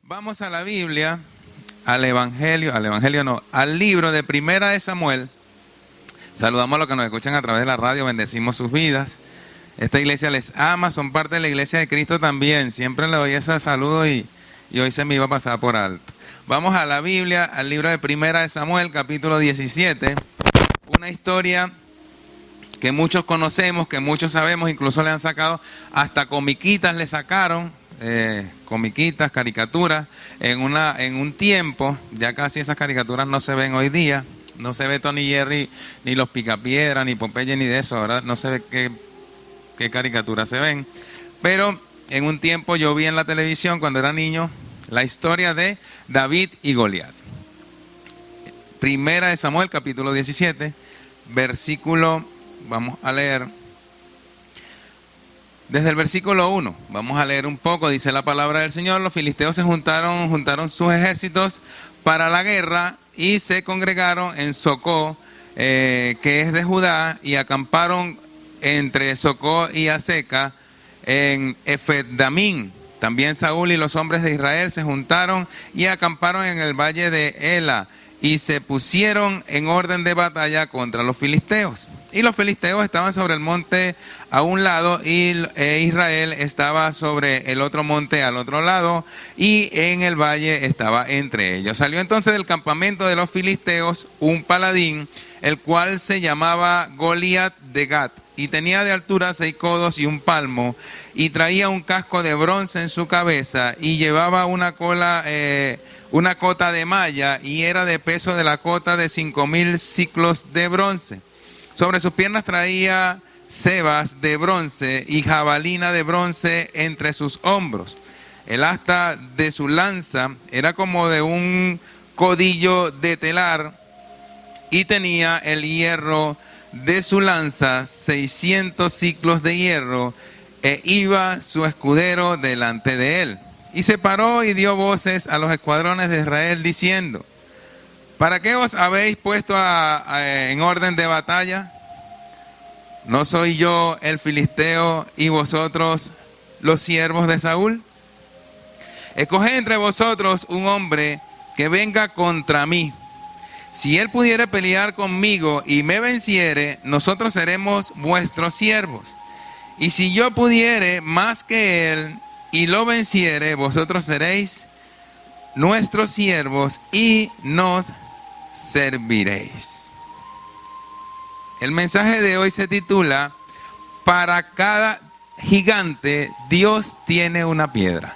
Vamos a la Biblia, al libro de Primera de Samuel. Saludamos a los que nos escuchan a través de la radio, bendecimos sus vidas. Esta iglesia les ama, son parte de la iglesia de Cristo también. Siempre le doy ese saludo y hoy se me iba a pasar por alto. Vamos a la Biblia, al libro de Primera de Samuel, capítulo 17. Una historia que muchos conocemos, que muchos sabemos, incluso le han sacado, hasta comiquitas le sacaron. Comiquitas, caricaturas, en un tiempo, ya casi esas caricaturas no se ven hoy día, no se ve Tony Jerry, ni los Picapiedra, ni Popeye, ni de eso, ahora no se ve qué caricaturas se ven, pero en un tiempo yo vi en la televisión cuando era niño la historia de David y Goliat. Primera de Samuel, capítulo 17, versículo, vamos a leer desde el versículo 1, vamos a leer un poco, dice la palabra del Señor: los filisteos se juntaron sus ejércitos para la guerra y se congregaron en Socó, que es de Judá, y acamparon entre Socó y Aseca en Efed-damín. También Saúl y los hombres de Israel se juntaron y acamparon en el valle de Ela y se pusieron en orden de batalla contra los filisteos. Y los filisteos estaban sobre el monte a un lado e Israel estaba sobre el otro monte al otro lado, y en el valle estaba entre ellos. Salió entonces del campamento de los filisteos un paladín, el cual se llamaba Goliat de Gat, y tenía de altura 6 codos y 1 palmo, y traía un casco de bronce en su cabeza, y llevaba una cota de malla, y era de peso de la cota de 5,000 siclos de bronce. Sobre sus piernas traía cebas de bronce y jabalina de bronce entre sus hombros. El asta de su lanza era como de un codillo de telar, y tenía el hierro de su lanza 600 siclos de hierro, e iba su escudero delante de él. Y se paró y dio voces a los escuadrones de Israel diciendo: ¿para qué os habéis puesto en orden de batalla? ¿No soy yo el filisteo y vosotros los siervos de Saúl? Escoged entre vosotros un hombre que venga contra mí. Si él pudiere pelear conmigo y me venciere, nosotros seremos vuestros siervos. Y si yo pudiere más que él y lo venciere, vosotros seréis nuestros siervos y nos serviréis. El mensaje de hoy se titula: para cada gigante Dios tiene una piedra.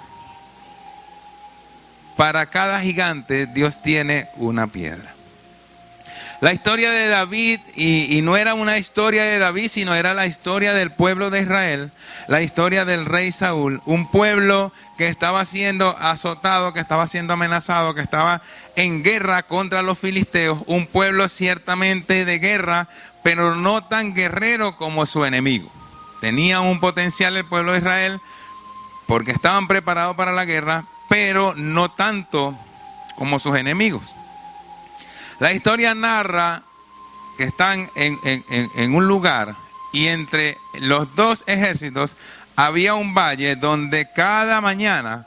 Para cada gigante Dios tiene una piedra. La historia de David, y no era una historia de David, sino era la historia del pueblo de Israel, la historia del rey Saúl, un pueblo que estaba siendo azotado, que estaba siendo amenazado, que estaba en guerra contra los filisteos, un pueblo ciertamente de guerra, pero no tan guerrero como su enemigo. Tenía un potencial el pueblo de Israel porque estaban preparados para la guerra, pero no tanto como sus enemigos. La historia narra que están en un lugar, y entre los dos ejércitos había un valle donde cada mañana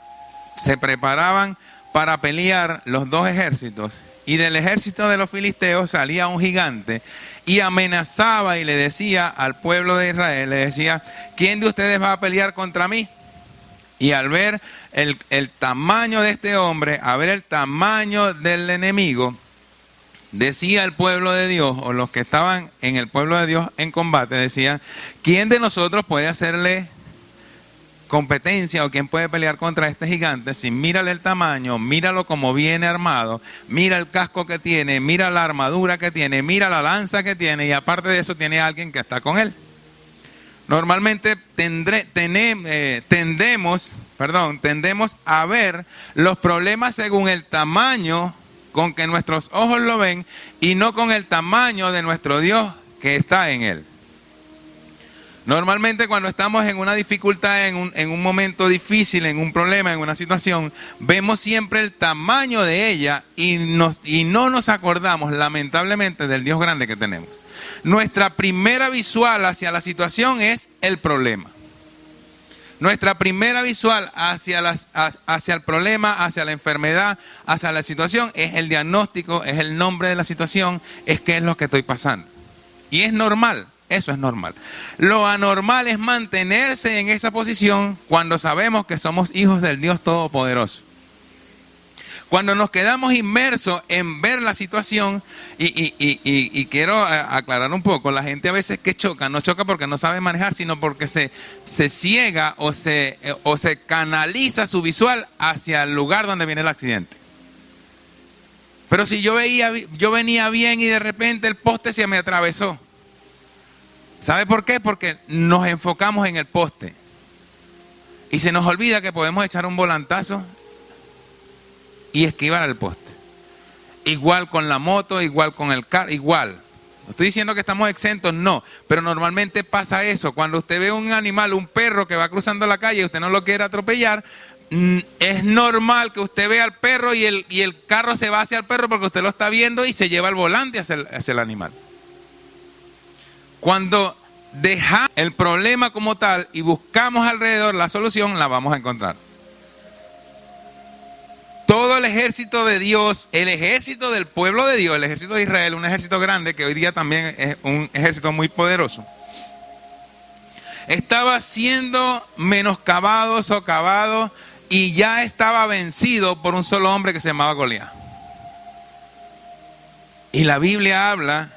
se preparaban para pelear los dos ejércitos, y del ejército de los filisteos salía un gigante y amenazaba y le decía al pueblo de Israel, le decía: ¿quién de ustedes va a pelear contra mí? Y al ver el tamaño de este hombre, a ver el tamaño del enemigo, decía el pueblo de Dios, o los que estaban en el pueblo de Dios en combate, decían: ¿quién de nosotros puede hacerle competencia, o quién puede pelear contra este gigante? Si mírale el tamaño, míralo como viene armado, mira el casco que tiene, mira la armadura que tiene, mira la lanza que tiene, y aparte de eso tiene alguien que está con él. Normalmente tendemos a ver los problemas según el tamaño con que nuestros ojos lo ven, y no con el tamaño de nuestro Dios que está en él. Normalmente cuando estamos en una dificultad, en un momento difícil, en un problema, en una situación, vemos siempre el tamaño de ella y no nos acordamos, lamentablemente, del Dios grande que tenemos. Nuestra primera visual hacia la situación es el problema. Nuestra primera visual hacia el problema, hacia la enfermedad, hacia la situación, es el diagnóstico, es el nombre de la situación, es qué es lo que estoy pasando. Y es normal, eso es normal. Lo anormal es mantenerse en esa posición cuando sabemos que somos hijos del Dios Todopoderoso. Cuando nos quedamos inmersos en ver la situación, y quiero aclarar un poco, la gente a veces que choca, no choca porque no sabe manejar, sino porque se ciega o se canaliza su visual hacia el lugar donde viene el accidente. Pero si yo venía bien y de repente el poste se me atravesó. ¿Sabe por qué? Porque nos enfocamos en el poste. Y se nos olvida que podemos echar un volantazo y esquivar al poste. Igual con la moto, igual con el carro, igual. No estoy diciendo que estamos exentos, no. Pero normalmente pasa eso. Cuando usted ve un animal, un perro que va cruzando la calle y usted no lo quiere atropellar, es normal que usted vea al perro y el carro se va hacia el perro porque usted lo está viendo y se lleva el volante hacia el animal. Cuando dejamos el problema como tal y buscamos alrededor la solución, la vamos a encontrar. Todo el ejército de Dios, el ejército del pueblo de Dios, el ejército de Israel, un ejército grande que hoy día también es un ejército muy poderoso, estaba siendo menoscabado, socavado y ya estaba vencido por un solo hombre que se llamaba Goliat. Y la Biblia habla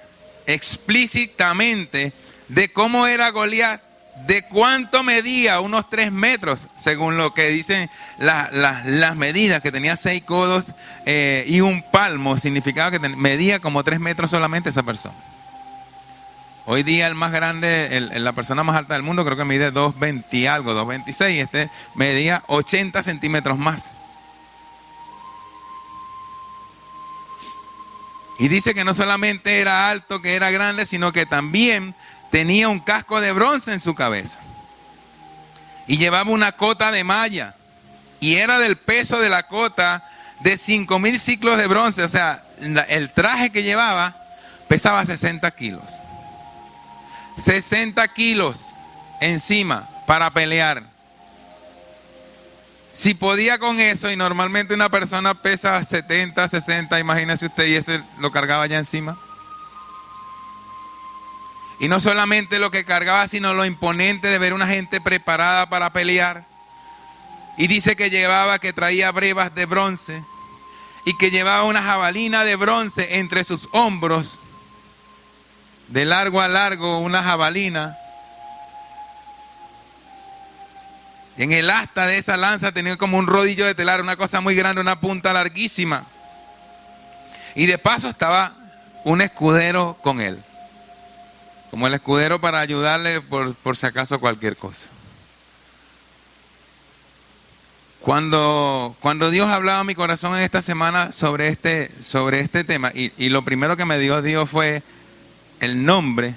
explícitamente de cómo era Goliat, de cuánto medía, unos 3 metros, según lo que dicen las medidas, que tenía 6 codos y un palmo, significaba que medía como 3 metros solamente esa persona. Hoy día el más grande, la persona más alta del mundo, creo que mide 2,20 y algo, 2,26, este medía 80 centímetros más. Y dice que no solamente era alto, que era grande, sino que también tenía un casco de bronce en su cabeza. Y llevaba una cota de malla. Y era del peso de la cota de 5,000 ciclos de bronce. O sea, el traje que llevaba pesaba 60 kilos. 60 kilos encima para pelear. Si podía con eso, y normalmente una persona pesa 70, 60, imagínese usted, y ese lo cargaba ya encima. Y no solamente lo que cargaba, sino lo imponente de ver una gente preparada para pelear. Y dice que traía brevas de bronce y que llevaba una jabalina de bronce entre sus hombros, de largo a largo, una jabalina. En el asta de esa lanza tenía como un rodillo de telar, una cosa muy grande, una punta larguísima. Y de paso estaba un escudero con él, como el escudero para ayudarle por si acaso cualquier cosa. Cuando Dios hablaba a mi corazón en esta semana sobre este tema, y lo primero que me dio Dios fue el nombre,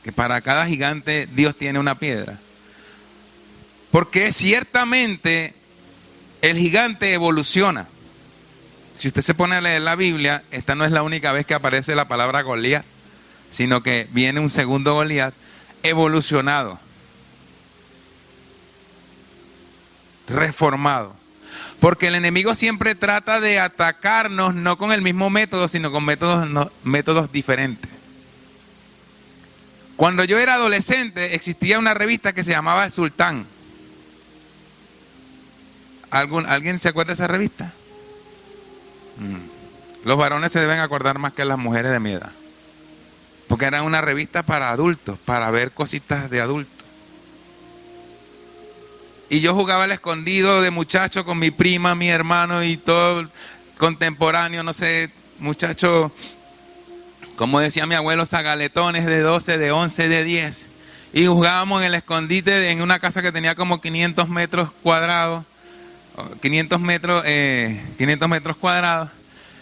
que para cada gigante Dios tiene una piedra. Porque ciertamente el gigante evoluciona. Si usted se pone a leer la Biblia, esta no es la única vez que aparece la palabra Goliat, sino que viene un segundo Goliat evolucionado, reformado. Porque el enemigo siempre trata de atacarnos no con el mismo método, sino con métodos diferentes. Cuando yo era adolescente existía una revista que se llamaba El Sultán. ¿Alguien se acuerda de esa revista? Los varones se deben acordar más que las mujeres de mi edad. Porque era una revista para adultos, para ver cositas de adultos. Y yo jugaba al escondido de muchacho con mi prima, mi hermano y todo contemporáneo, no sé, muchachos, como decía mi abuelo, zagaletones de 12, de 11, de 10. Y jugábamos en el escondite en una casa que tenía como 500 metros cuadrados. 500 metros cuadrados,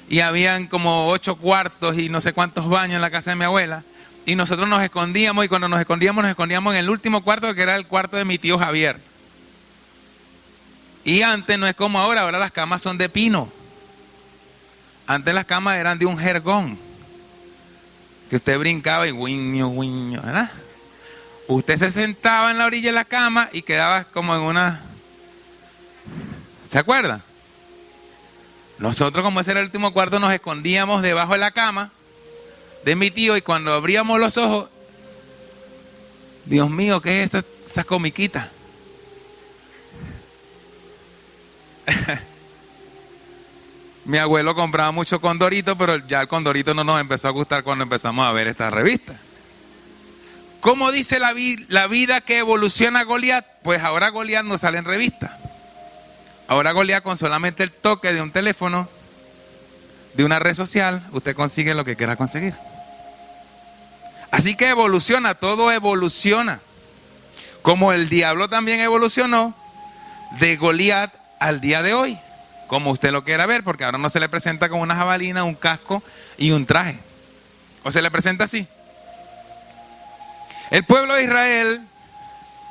y habían como 8 cuartos y no sé cuántos baños en la casa de mi abuela, y nosotros nos escondíamos, y cuando nos escondíamos en el último cuarto, que era el cuarto de mi tío Javier. Y antes no es como ahora las camas son de pino. Antes las camas eran de un jergón, que usted brincaba y guiño, ¿verdad? usted se sentaba en la orilla de la cama y quedaba como en una... ¿Se acuerda? Nosotros, como ese era el último cuarto, nos escondíamos debajo de la cama de mi tío y cuando abríamos los ojos, Dios mío, ¿qué es esa comiquita? Mi abuelo compraba mucho Condorito, pero ya el Condorito no nos empezó a gustar cuando empezamos a ver esta revista. ¿Cómo dice la vida que evoluciona Goliat? Pues ahora Goliat no sale en revista. Ahora Goliat, con solamente el toque de un teléfono, de una red social, usted consigue lo que quiera conseguir. Así que evoluciona, todo evoluciona. Como el diablo también evolucionó de Goliat al día de hoy. Como usted lo quiera ver, porque ahora no se le presenta con una jabalina, un casco y un traje. ¿O se le presenta así? El pueblo de Israel,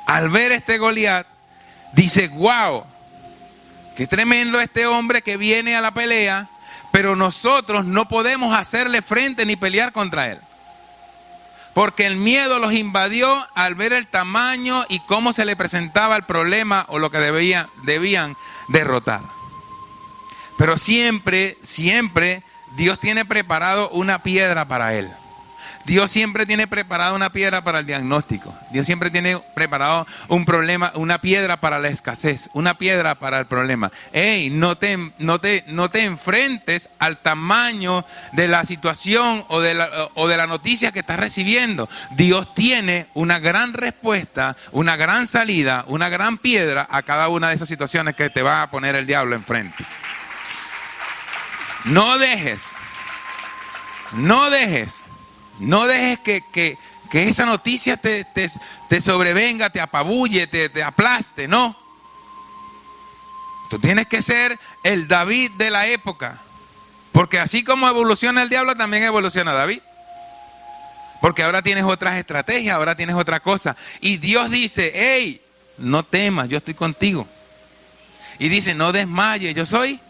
al ver este Goliat, dice, wow, qué tremendo este hombre que viene a la pelea, pero nosotros no podemos hacerle frente ni pelear contra él. Porque el miedo los invadió al ver el tamaño y cómo se le presentaba el problema o lo que debían derrotar. Pero siempre Dios tiene preparado una piedra para él. Dios siempre tiene preparado una piedra para el diagnóstico. Dios siempre tiene preparado un problema, una piedra para la escasez, una piedra para el problema. Ey, no te enfrentes al tamaño de la situación o de la noticia que estás recibiendo. Dios tiene una gran respuesta, una gran salida, una gran piedra a cada una de esas situaciones que te va a poner el diablo enfrente. No dejes que esa noticia te sobrevenga, te apabulle, te aplaste, no. Tú tienes que ser el David de la época. Porque así como evoluciona el diablo, también evoluciona David. Porque ahora tienes otras estrategias, ahora tienes otra cosa. Y Dios dice, hey, no temas, yo estoy contigo. Y dice, no desmayes, yo soy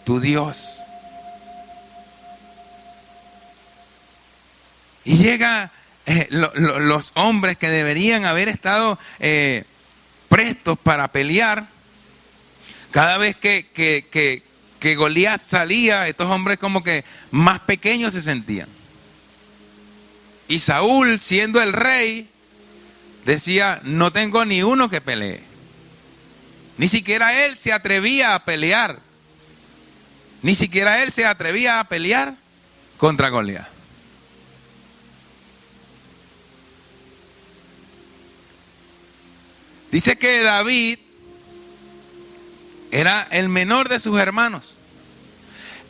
tu Dios. Y llega los hombres que deberían haber estado prestos para pelear. Cada vez que Goliat salía, estos hombres como que más pequeños se sentían. Y Saúl, siendo el rey, decía, no tengo ni uno que pelee. Ni siquiera él se atrevía a pelear. Ni siquiera él se atrevía a pelear contra Goliat. Dice que David era el menor de sus hermanos.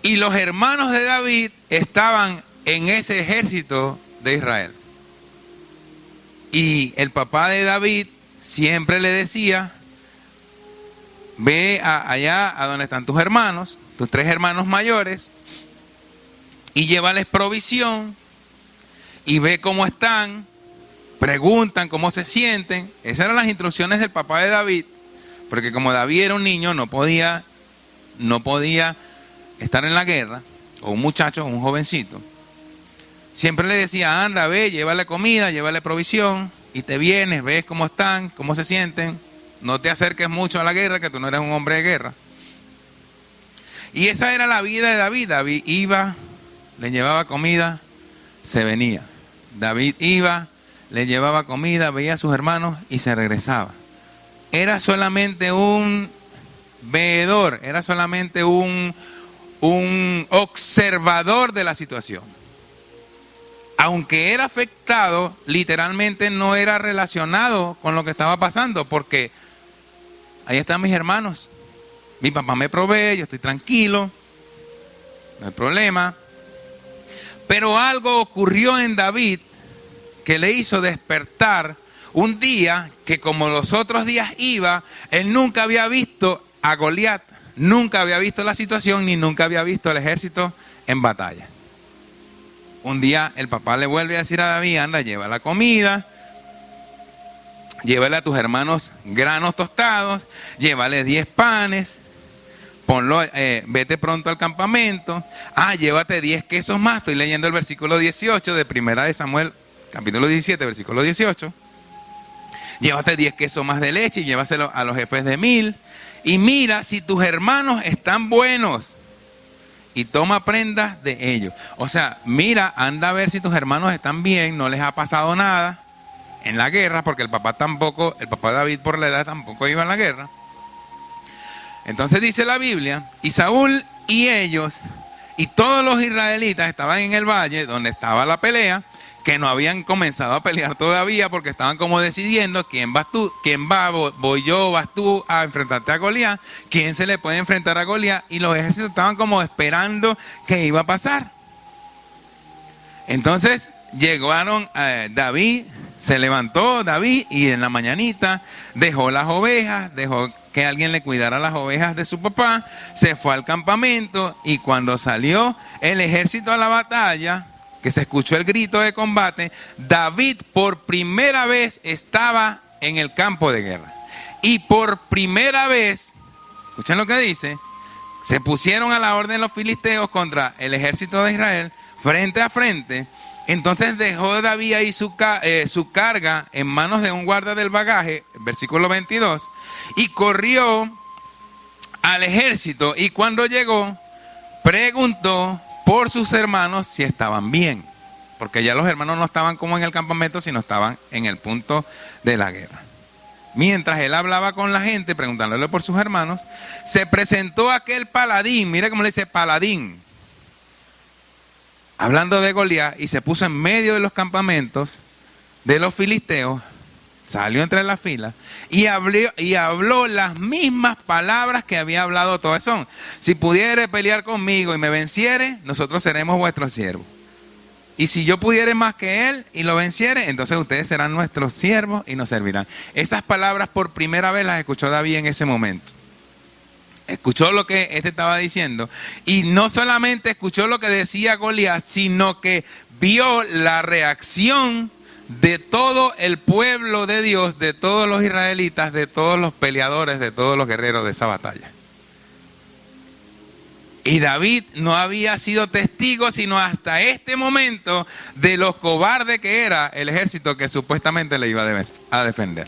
Y los hermanos de David estaban en ese ejército de Israel. Y el papá de David siempre le decía, ve allá a donde están tus hermanos, tus 3 hermanos mayores, y llévales provisión, y ve cómo están. Preguntan cómo se sienten. Esas eran las instrucciones del papá de David, porque como David era un niño, no podía estar en la guerra, o un muchacho, o un jovencito. Siempre le decía, anda, ve, llévale comida, llévale provisión, y te vienes, ves cómo están, cómo se sienten. No te acerques mucho a la guerra, que tú no eres un hombre de guerra. Y esa era la vida de David. David iba, le llevaba comida, se venía. David iba, le llevaba comida, veía a sus hermanos y se regresaba. Era solamente un veedor, era solamente un observador de la situación. Aunque era afectado, literalmente no era relacionado con lo que estaba pasando, porque ahí están mis hermanos. Mi papá me provee, yo estoy tranquilo, no hay problema. Pero algo ocurrió en David que le hizo despertar un día que, como los otros días iba, él nunca había visto a Goliat, nunca había visto la situación, ni nunca había visto el ejército en batalla. Un día el papá le vuelve a decir a David, anda, lleva la comida, llévale a tus hermanos granos tostados, llévale 10 panes, ponlo, vete pronto al campamento, llévate 10 quesos más. Estoy leyendo el versículo 18 de Primera de Samuel, capítulo 17, versículo 18. llévate 10 quesos más de leche y llévaselo a los jefes de 1000. Y mira si tus hermanos están buenos y toma prendas de ellos. O sea, mira, anda a ver si tus hermanos están bien, no les ha pasado nada en la guerra, porque el papá David por la edad tampoco iba en la guerra. Entonces dice la Biblia, y Saúl y ellos y todos los israelitas estaban en el valle donde estaba la pelea, que no habían comenzado a pelear todavía porque estaban como decidiendo quién vas tú, voy yo, vas tú a enfrentarte a Goliat, quién se le puede enfrentar a Goliat, y los ejércitos estaban como esperando qué iba a pasar. Entonces llegaron David, se levantó David y en la mañanita dejó las ovejas, dejó que alguien le cuidara las ovejas de su papá, se fue al campamento, y cuando salió el ejército a la batalla, que se escuchó el grito de combate, David por primera vez estaba en el campo de guerra. Y por primera vez, escuchen lo que dice, se pusieron a la orden los filisteos contra el ejército de Israel, frente a frente. Entonces dejó David ahí su carga en manos de un guarda del bagaje, versículo 22, y corrió al ejército, y cuando llegó, preguntó por sus hermanos si estaban bien, porque ya los hermanos no estaban como en el campamento, sino estaban en el punto de la guerra. Mientras él hablaba con la gente, preguntándole por sus hermanos, se presentó aquel paladín, mira cómo le dice paladín, hablando de Goliat, y se puso en medio de los campamentos de los filisteos, salió entre las filas y habló las mismas palabras que había hablado Toezón. Si pudiere pelear conmigo y me venciere, nosotros seremos vuestros siervos. Y si yo pudiere más que él y lo venciere, entonces ustedes serán nuestros siervos y nos servirán. Esas palabras por primera vez las escuchó David en ese momento. Escuchó lo que este estaba diciendo, y no solamente escuchó lo que decía Goliat, sino que vio la reacción de todo el pueblo de Dios, de todos los israelitas, de todos los peleadores, de todos los guerreros de esa batalla. Y David no había sido testigo sino hasta este momento de lo cobarde que era el ejército que supuestamente le iba a defender.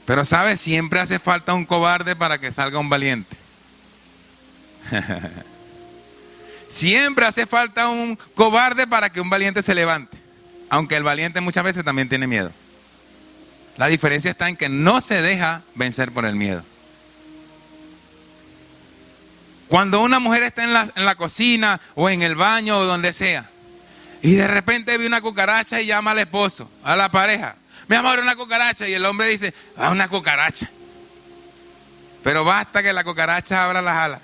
Pero ¿sabes? Siempre hace falta un cobarde para que salga un valiente. Siempre hace falta un cobarde para que un valiente se levante. Aunque el valiente muchas veces también tiene miedo. La diferencia está en que no se deja vencer por el miedo. Cuando una mujer está en la cocina o en el baño o donde sea, y de repente ve una cucaracha y llama al esposo, a la pareja, mi amor, una cucaracha, y el hombre dice, una cucaracha. Pero basta que la cucaracha abra las alas.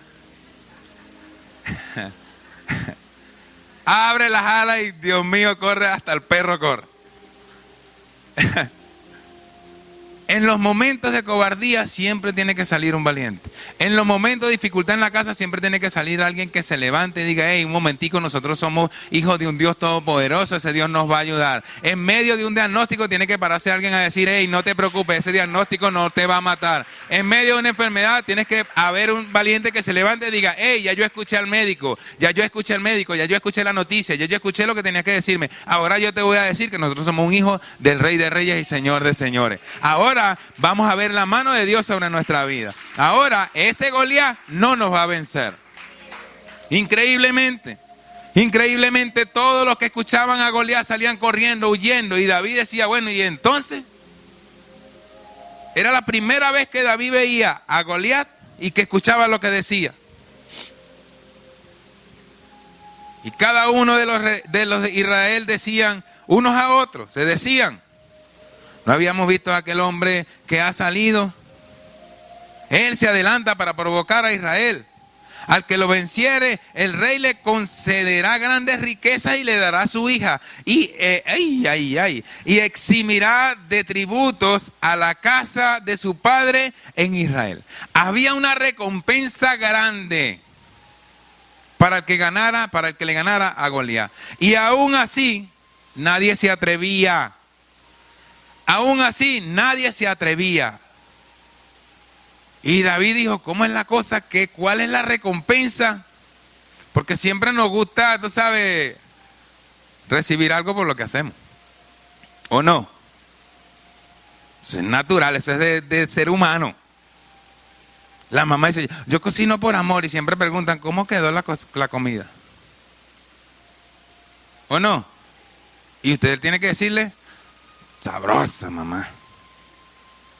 Abre las alas y Dios mío, corre, hasta el perro corre. En los momentos de cobardía siempre tiene que salir un valiente. En los momentos de dificultad en la casa siempre tiene que salir alguien que se levante y diga, hey, un momentico, nosotros somos hijos de un Dios todopoderoso, ese Dios nos va a ayudar. En medio de un diagnóstico tiene que pararse alguien a decir, hey, no te preocupes, ese diagnóstico no te va a matar. En medio de una enfermedad tienes que haber un valiente que se levante y diga, hey, ya yo escuché al médico, ya yo escuché la noticia, ya yo escuché lo que tenía que decirme. Ahora yo te voy a decir que nosotros somos un hijo del Rey de Reyes y Señor de Señores. Ahora vamos a ver la mano de Dios sobre nuestra vida. Ahora ese Goliat no nos va a vencer. Increíblemente todos los que escuchaban a Goliat salían corriendo, huyendo, y David decía, bueno, y entonces era la primera vez que David veía a Goliat y que escuchaba lo que decía. Y cada uno de los de Israel decían unos a otros, se decían, ¿no habíamos visto a aquel hombre que ha salido? Él se adelanta para provocar a Israel. Al que lo venciere, el rey le concederá grandes riquezas y le dará su hija. Y eximirá de tributos a la casa de su padre en Israel. Había una recompensa grande para el que le ganara a Goliat. Y aún así, nadie se atrevía. Aún así, nadie se atrevía. Y David dijo, ¿cómo es la cosa? ¿Cuál es la recompensa? Porque siempre nos gusta, tú sabes, recibir algo por lo que hacemos. ¿O no? Eso es natural, eso es de ser humano. La mamá dice, yo cocino por amor y siempre preguntan, ¿cómo quedó la comida? ¿O no? Y usted tiene que decirle, sabrosa, mamá.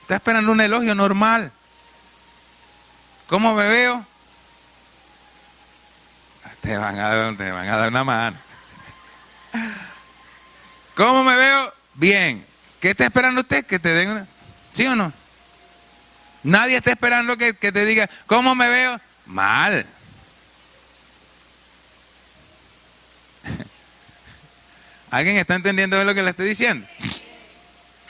Está esperando un elogio normal. ¿Cómo me veo? Te van a dar una mano. ¿Cómo me veo? Bien. ¿Qué está esperando usted? Que te den una... ¿Sí o no? Nadie está esperando que te diga, ¿cómo me veo? Mal. ¿Alguien está entendiendo lo que le estoy diciendo?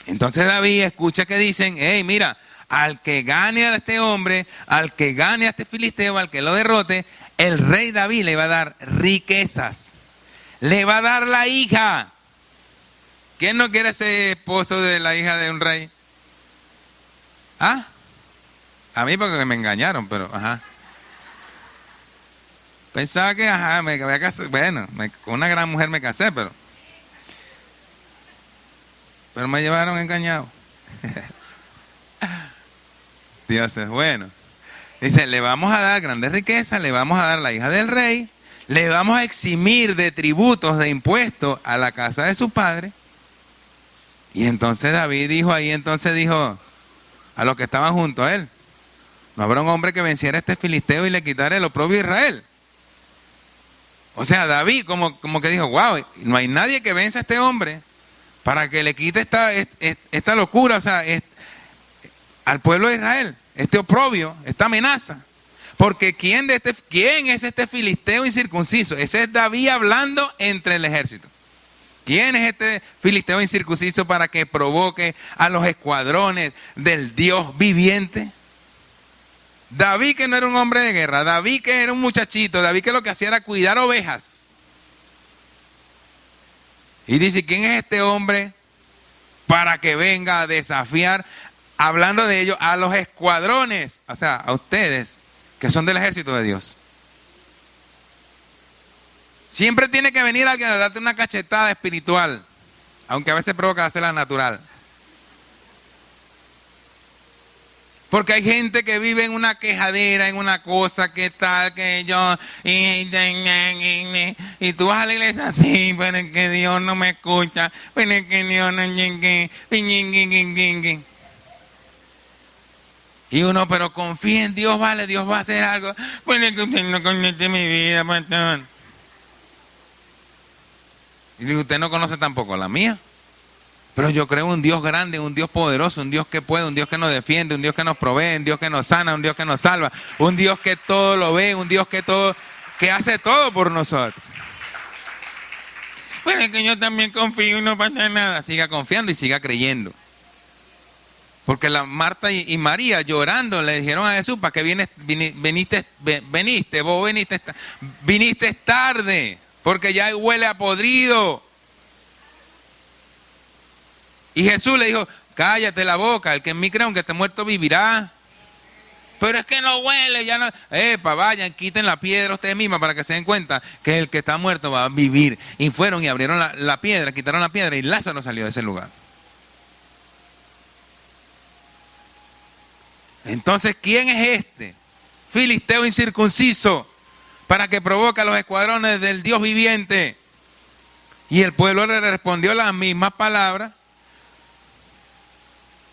Entonces David escucha que dicen, hey, mira, al que gane a este hombre, al que gane a este filisteo, al que lo derrote, el rey David le va a dar riquezas. Le va a dar la hija. ¿Quién no quiere ser esposo de la hija de un rey? ¿Ah? A mí porque me engañaron, pero ajá. Pensaba que ajá, me voy a casar. Bueno, con una gran mujer me casé, pero me llevaron engañado. Dios es bueno. Dice, le vamos a dar grandes riquezas, le vamos a dar la hija del rey, le vamos a eximir de tributos, de impuestos a la casa de su padre. Y entonces David dijo a los que estaban junto a él, no habrá un hombre que venciera a este filisteo y le quitara el oprobio a Israel. O sea, David como que dijo, wow, no hay nadie que venza a este hombre para que le quite esta locura, o sea, al pueblo de Israel, este oprobio, esta amenaza. Porque ¿quién es este filisteo incircunciso? Ese es David hablando entre el ejército. ¿Quién es este filisteo incircunciso para que provoque a los escuadrones del Dios viviente? David, que no era un hombre de guerra, David que era un muchachito, David que lo que hacía era cuidar ovejas. Y dice, ¿quién es este hombre para que venga a desafiar, hablando de ello, a los escuadrones? O sea, a ustedes que son del ejército de Dios. Siempre tiene que venir alguien a darte una cachetada espiritual, aunque a veces provoca hacerla natural. Porque hay gente que vive en una quejadera, en una cosa, que tal, que yo, y tú vas a la iglesia así, pero es que Dios no me escucha, pero es que Dios no... Y uno, pero confía en Dios, vale, Dios va a hacer algo, pero es que usted no conoce mi vida, pastor. Y usted no conoce tampoco la mía. Pero yo creo en un Dios grande, un Dios poderoso, un Dios que puede, un Dios que nos defiende, un Dios que nos provee, un Dios que nos sana, un Dios que nos salva, un Dios que todo lo ve, un Dios que hace todo por nosotros. Bueno, es que yo también confío y no pasa nada. Siga confiando y siga creyendo. Porque la Marta y María llorando le dijeron a Jesús, ¿para qué viniste tarde? Porque ya huele a podrido. Y Jesús le dijo, cállate la boca, el que en mí cree aunque esté muerto vivirá. Pero es que no huele, ya no... vayan, quiten la piedra ustedes mismas para que se den cuenta que el que está muerto va a vivir. Y fueron y abrieron la piedra, quitaron la piedra y Lázaro salió de ese lugar. Entonces, ¿quién es este filisteo incircunciso para que provoque a los escuadrones del Dios viviente? Y el pueblo le respondió las mismas palabras.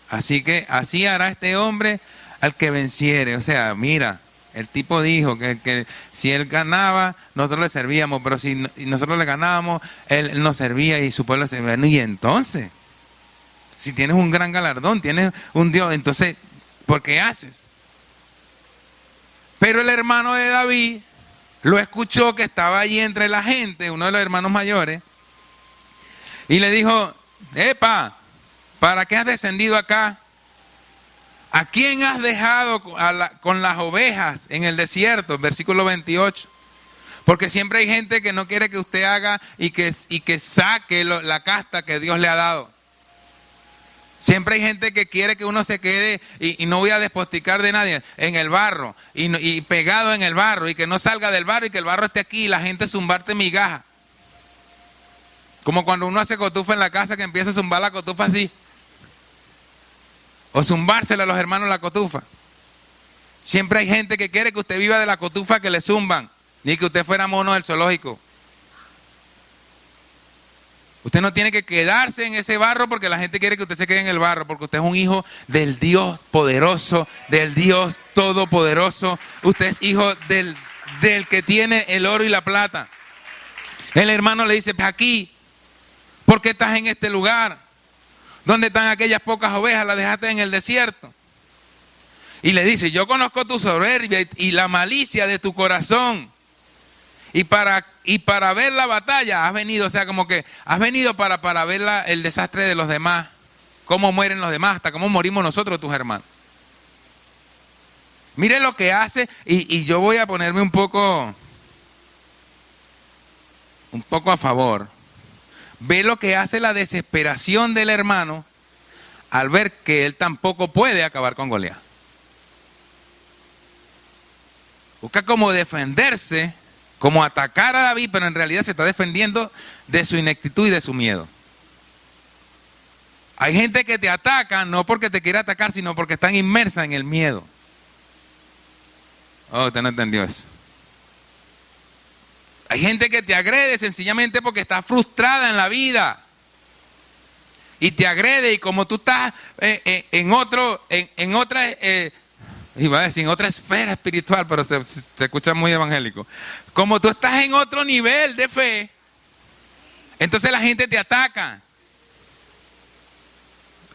Así que así hará este hombre al que venciere. O sea, mira, el tipo dijo que si él ganaba, nosotros le servíamos, pero si nosotros le ganábamos, él nos servía y su pueblo servía. Y entonces, si tienes un gran galardón, tienes un Dios, entonces, ¿por qué haces? Pero el hermano de David lo escuchó que estaba allí entre la gente, uno de los hermanos mayores, y le dijo, epa, ¿para qué has descendido acá? ¿A quién has dejado con las ovejas en el desierto? Versículo 28. Porque siempre hay gente que no quiere que usted haga y que saque la casta que Dios le ha dado. Siempre hay gente que quiere que uno se quede, y no voy a desposticar de nadie, en el barro, y pegado en el barro, y que no salga del barro, y que el barro esté aquí, y la gente zumbarte migaja. Como cuando uno hace cotufa en la casa, que empieza a zumbar la cotufa así. o zumbársela a los hermanos la cotufa. Siempre hay gente que quiere que usted viva de la cotufa que le zumban, ni que usted fuera mono del zoológico. Usted no tiene que quedarse en ese barro porque la gente quiere que usted se quede en el barro, porque usted es un hijo del Dios poderoso, del Dios todopoderoso. Usted es hijo del que tiene el oro y la plata. El hermano le dice, pues aquí, ¿por qué estás en este lugar? ¿Dónde están aquellas pocas ovejas? Las dejaste en el desierto. Y le dice, yo conozco tu soberbia y la malicia de tu corazón. Y para ver la batalla has venido, o sea, como que has venido para ver el desastre de los demás. Cómo mueren los demás, hasta cómo morimos nosotros, tus hermanos. Mire lo que hace, y yo voy a ponerme un poco a favor. Ve lo que hace la desesperación del hermano al ver que él tampoco puede acabar con Goliat. Busca cómo defenderse, como atacar a David, pero en realidad se está defendiendo de su ineptitud y de su miedo. Hay gente que te ataca no porque te quiere atacar, sino porque están inmersa en el miedo. Oh, usted no entendió eso. Hay gente que te agrede sencillamente porque está frustrada en la vida. Y te agrede, y como tú estás en otra esfera espiritual, pero se escucha muy evangélico. Como tú estás en otro nivel de fe, entonces la gente te ataca.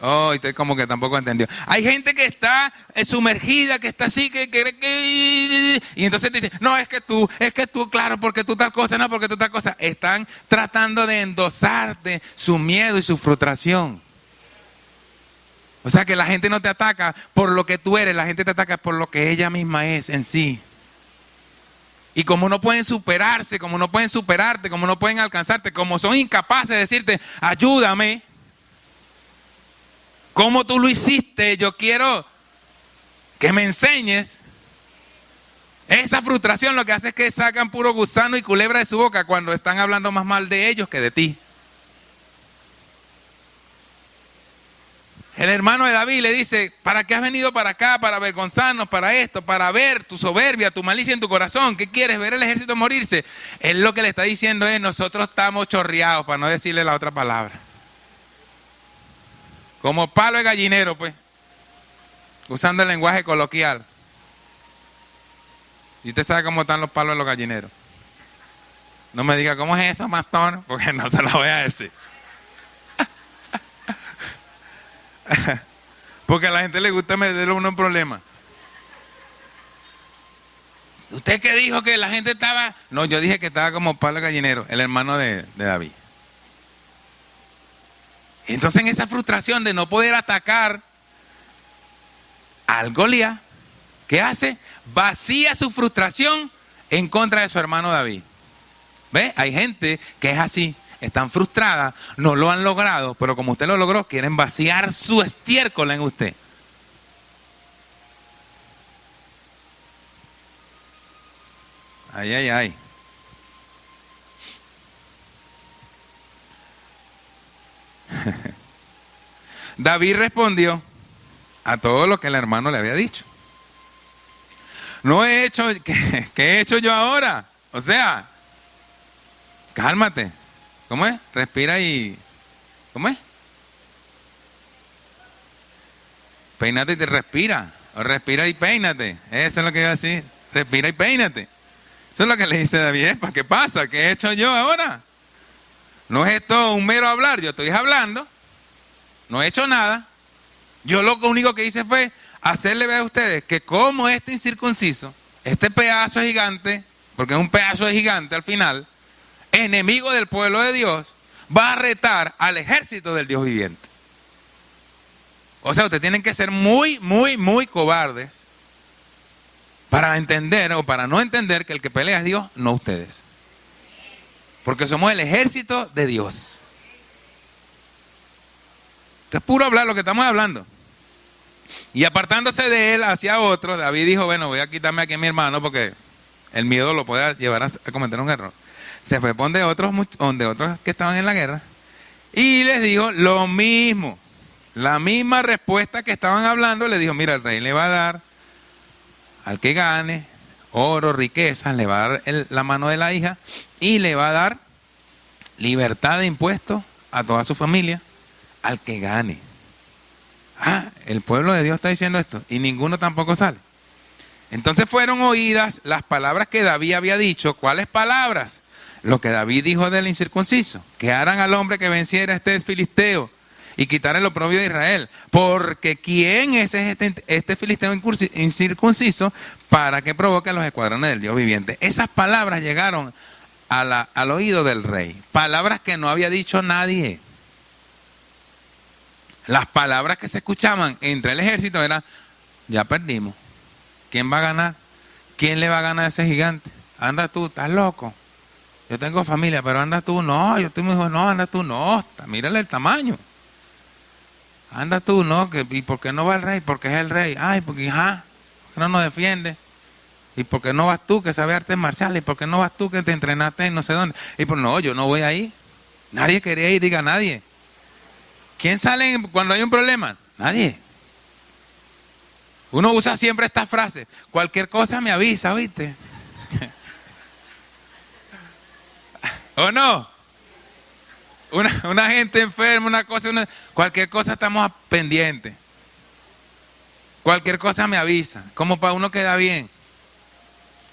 Oh, usted como que tampoco entendió. Hay gente que está sumergida, que está así, y entonces te dice, no, es que tú, claro, porque tú tal cosa, no, porque tú tal cosa. Están tratando de endosarte su miedo y su frustración. O sea que la gente no te ataca por lo que tú eres, la gente te ataca por lo que ella misma es en sí. Y como no pueden superarse, como no pueden superarte, como no pueden alcanzarte, como son incapaces de decirte, ayúdame, ¿cómo tú lo hiciste? Yo quiero que me enseñes. Esa frustración lo que hace es que sacan puro gusano y culebra de su boca cuando están hablando más mal de ellos que de ti. El hermano de David le dice, ¿para qué has venido para acá? Para avergonzarnos, para esto, para ver tu soberbia, tu malicia en tu corazón. ¿Qué quieres? ¿Ver el ejército morirse? Él lo que le está diciendo es, nosotros estamos chorreados, para no decirle la otra palabra. Como palo de gallinero, pues. Usando el lenguaje coloquial. Y usted sabe cómo están los palos de los gallineros. No me diga, ¿cómo es esto, Mastón? Porque no te lo voy a decir. Porque a la gente le gusta meterle uno en problemas. ¿Usted qué dijo que la gente estaba? No, yo dije que estaba como palo de gallinero, el hermano de David. Entonces en esa frustración de no poder atacar al Goliat, ¿qué hace? Vacía su frustración en contra de su hermano David. ¿Ve? Hay gente que es así. Están frustradas, no lo han logrado, pero como usted lo logró, quieren vaciar su estiércol en usted. Ay, ay, ay. David respondió a todo lo que el hermano le había dicho. No he hecho, ¿qué he hecho yo ahora? O sea, cálmate. ¿Cómo es? Respira y... ¿Cómo es? Peínate y te respira. O respira y peínate. Eso es lo que iba a decir. Respira y peínate. Eso es lo que le dice David. ¿Qué pasa? ¿Qué he hecho yo ahora? No es esto un mero hablar. Yo estoy hablando. No he hecho nada. Yo lo único que hice fue hacerle ver a ustedes que como este incircunciso, este pedazo gigante, porque es un pedazo de gigante al final, enemigo del pueblo de Dios, va a retar al ejército del Dios viviente. O sea, ustedes tienen que ser muy, muy, muy cobardes para entender o para no entender que el que pelea es Dios, no ustedes. Porque somos el ejército de Dios. Esto es puro hablar lo que estamos hablando. Y apartándose de él hacia otro, David dijo, bueno, voy a quitarme aquí a mi hermano porque el miedo lo puede llevar a cometer un error. Se fue donde otros que estaban en la guerra y les dijo lo mismo. La misma respuesta que estaban hablando, le dijo, mira, el rey le va a dar al que gane oro, riquezas, le va a dar la mano de la hija y le va a dar libertad de impuestos a toda su familia al que gane. El pueblo de Dios está diciendo esto y ninguno tampoco sale. Entonces fueron oídas las palabras que David había dicho. ¿Cuáles palabras? Lo que David dijo del incircunciso, que harán al hombre que venciera a este filisteo y quitar el oprobio de Israel. Porque ¿quién es este filisteo incircunciso para que provoque los escuadrones del Dios viviente? Esas palabras llegaron al oído del rey. Palabras que no había dicho nadie. Las palabras que se escuchaban entre el ejército eran, ya perdimos. ¿Quién va a ganar? ¿Quién le va a ganar a ese gigante? Anda tú, estás loco. Yo tengo familia, pero anda tú, no. Yo estoy muy joven, no, anda tú, no. Mírale el tamaño. Anda tú, no. ¿Y por qué no va el rey? Porque es el rey. Ay, porque no nos defiende. ¿Y por qué no vas tú que sabes artes marciales? ¿Y por qué no vas tú que te entrenaste en no sé dónde? Y por no, yo no voy ahí. Nadie quería ir, diga nadie. ¿Quién sale cuando hay un problema? Nadie. Uno usa siempre esta frase, cualquier cosa me avisa, ¿oíste? ¿O no? Una gente enferma, una cosa, cualquier cosa estamos pendientes. Cualquier cosa me avisa, como para uno queda bien.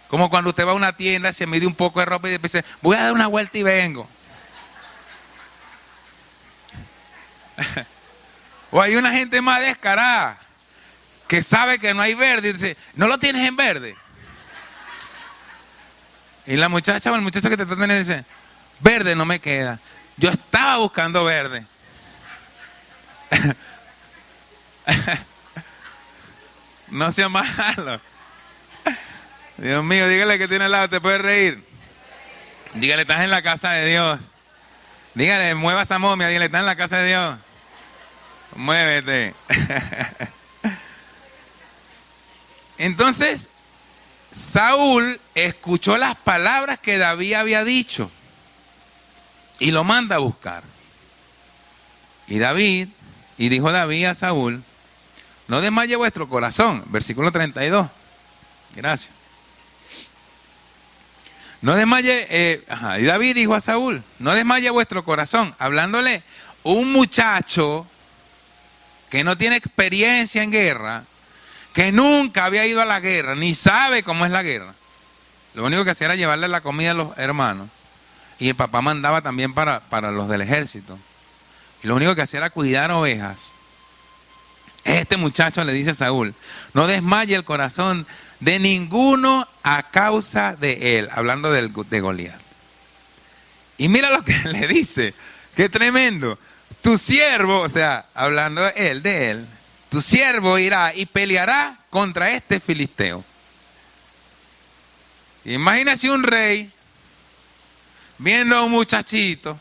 Como cuando usted va a una tienda, se mide un poco de ropa y dice, voy a dar una vuelta y vengo. O hay una gente más descarada que sabe que no hay verde y dice, ¿no lo tienes en verde? Y la muchacha o el muchacho que te tratan dice, verde no me queda. Yo estaba buscando verde. No sea malo. Dios mío, dígale que tiene al lado, te puedes reír. Dígale, estás en la casa de Dios. Dígale, mueva esa momia, dígale, estás en la casa de Dios. Muévete. Entonces, Saúl escuchó las palabras que David había dicho y lo manda a buscar. Y dijo David a Saúl, no desmaye vuestro corazón, versículo 32. Gracias. No desmaye, y David dijo a Saúl, no desmaye vuestro corazón, hablándole un muchacho que no tiene experiencia en guerra, que nunca había ido a la guerra, ni sabe cómo es la guerra. Lo único que hacía era llevarle la comida a los hermanos. Y el papá mandaba también para los del ejército. Y lo único que hacía era cuidar ovejas. Este muchacho le dice a Saúl, no desmaye el corazón de ninguno a causa de él, hablando de Goliat. Y mira lo que le dice, qué tremendo. Tu siervo, o sea, hablando de él, tu siervo irá y peleará contra este filisteo. Imagínese un rey viendo a un muchachito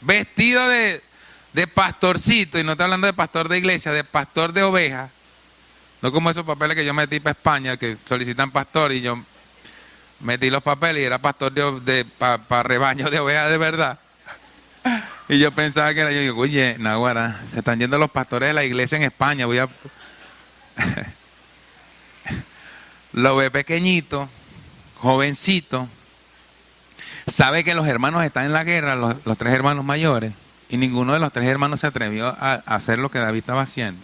vestido de pastorcito, y no estoy hablando de pastor de iglesia, de pastor de ovejas, no como esos papeles que yo metí para España, que solicitan pastor, y yo metí los papeles y era pastor para rebaño de ovejas de verdad. Y yo pensaba que era, yo digo, oye, Naguara, se están yendo los pastores de la iglesia en España, lo ve pequeñito, jovencito, sabe que los hermanos están en la guerra, los tres hermanos mayores, y ninguno de los tres hermanos se atrevió a hacer lo que David estaba haciendo.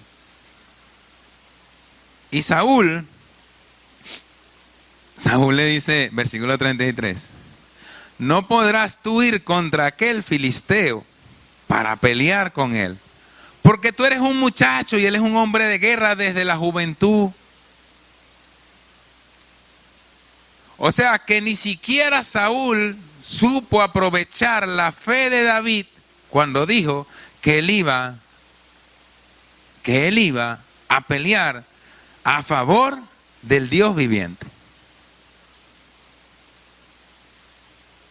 Y Saúl le dice, versículo 33, no podrás tú ir contra aquel filisteo para pelear con él, porque tú eres un muchacho y él es un hombre de guerra desde la juventud. O sea que ni siquiera Saúl supo aprovechar la fe de David cuando dijo que él iba a pelear a favor del Dios viviente.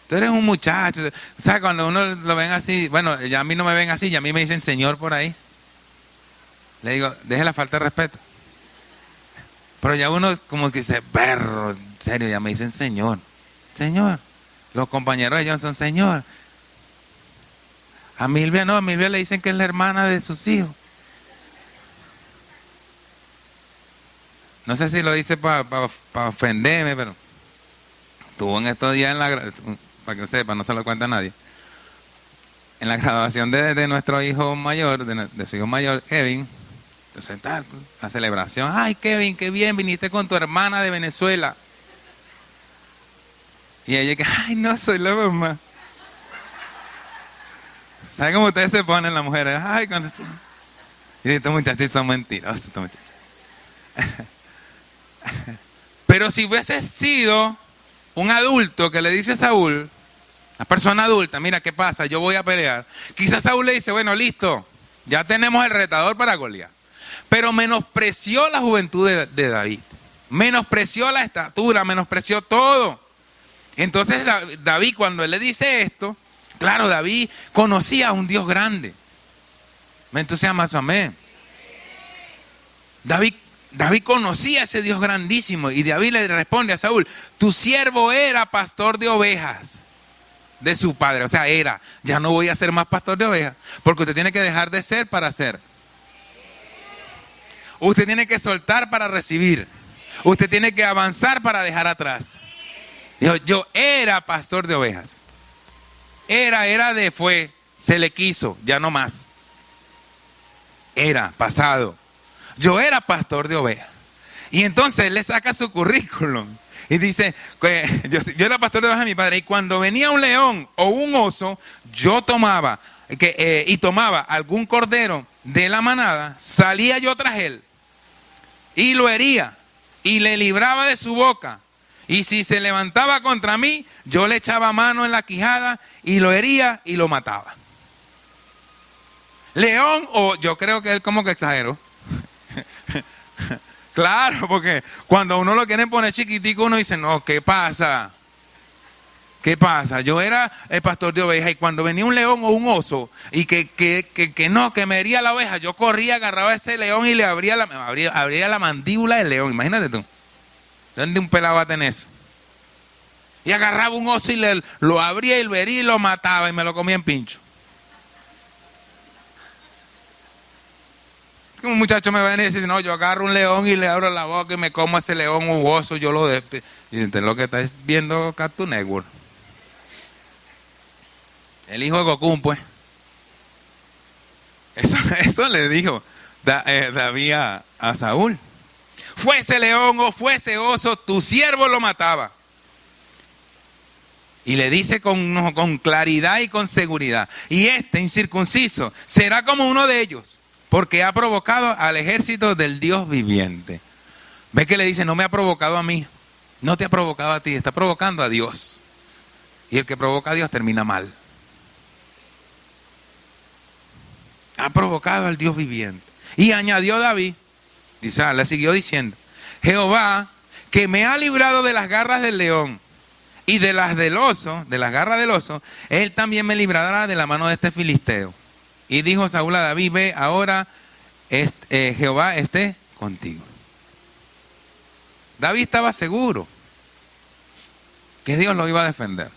Tú eres un muchacho. O sea, cuando uno lo ven así, bueno, ya a mí no me ven así, ya a mí me dicen Señor por ahí. Le digo, deje la falta de respeto. Pero ya uno como que dice, perro, en serio, ya me dicen Señor. Señor. Los compañeros de John son Señor. A Milvia no, a Milvia le dicen que es la hermana de sus hijos. No sé si lo dice para ofenderme, pero estuvo en estos días para que sepa, no se lo cuenta a nadie. En la graduación de nuestro hijo mayor, de su hijo mayor, Kevin, entonces tal, la celebración. Ay, Kevin, qué bien, viniste con tu hermana de Venezuela. Y ella que, ay, no, soy la mamá. ¿Saben cómo ustedes se ponen las mujeres? Ay, cuando... Y estos muchachos son mentirosos, estos muchachos. Pero si hubiese sido un adulto que le dice a Saúl, la persona adulta, mira qué pasa, yo voy a pelear. Quizás Saúl le dice, bueno, listo, ya tenemos el retador para Goliat. Pero menospreció la juventud de David. Menospreció la estatura, menospreció todo. Entonces David, cuando él le dice esto, claro, David conocía a un Dios grande. ¿Me entusiasma eso? Amén. David conocía a ese Dios grandísimo y David le responde a Saúl, tu siervo era pastor de ovejas de su padre, o sea, era, ya no voy a ser más pastor de ovejas, porque usted tiene que dejar de ser para ser. Usted tiene que soltar para recibir. Usted tiene que avanzar para dejar atrás. Dijo, yo era pastor de ovejas. Fue, se le quiso, ya no más. Era, pasado. Yo era pastor de ovejas. Y entonces él le saca su currículum. Y dice, yo era pastor de ovejas de mi padre. Y cuando venía un león o un oso, yo tomaba algún cordero de la manada, salía yo tras él. Y lo hería. Y le libraba de su boca. Y si se levantaba contra mí, yo le echaba mano en la quijada y lo hería y lo mataba. León, o yo creo que él como que exageró. Claro, porque cuando uno lo quieren poner chiquitico, uno dice, no, ¿qué pasa? ¿Qué pasa? Yo era el pastor de ovejas y cuando venía un león o un oso y que me hería la oveja, yo corría, agarraba a ese león y le abría la mandíbula del león. Imagínate tú. ¿Dónde un pelado va a tener eso? Y agarraba un oso y lo abría y lo hería y lo mataba y me lo comía en pincho. Un muchacho me va a decir, no, yo agarro un león y le abro la boca y me como ese león u oso, yo lo de... Y usted lo que está viendo Cartoon Network. El hijo de Goku, pues. Eso le dijo David a Saúl. Fuese león o fuese oso, tu siervo lo mataba. Y le dice con claridad y con seguridad. Y este incircunciso será como uno de ellos, porque ha provocado al ejército del Dios viviente. ¿Ve que le dice? No me ha provocado a mí, no te ha provocado a ti, está provocando a Dios. Y el que provoca a Dios termina mal. Ha provocado al Dios viviente. Y añadió David, dice, le siguió diciendo, Jehová, que me ha librado de las garras del león y de las garras del oso, él también me librará de la mano de este filisteo. Y dijo Saúl a David, ve, ahora Jehová esté contigo. David estaba seguro que Dios lo iba a defender.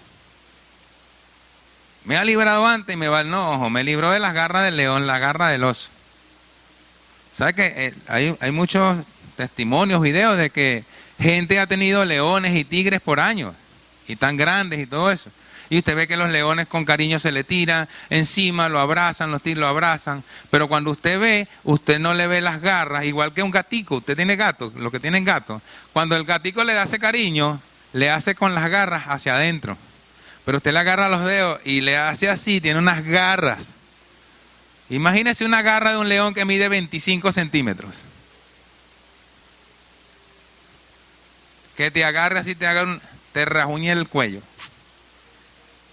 Me ha librado antes y me va el enojo. Me libró de las garras del león, la garra del oso. ¿Sabe que hay muchos testimonios, videos de que gente ha tenido leones y tigres por años y tan grandes y todo eso? Y usted ve que los leones con cariño se le tiran encima, lo abrazan, los tigres lo abrazan. Pero cuando usted ve, usted no le ve las garras, igual que un gatico. Usted tiene gatos, los que tienen gatos. Cuando el gatico le hace cariño, le hace con las garras hacia adentro. Pero usted le agarra los dedos y le hace así, tiene unas garras. Imagínese una garra de un león que mide 25 centímetros. Que te agarre así, te rajuñe el cuello.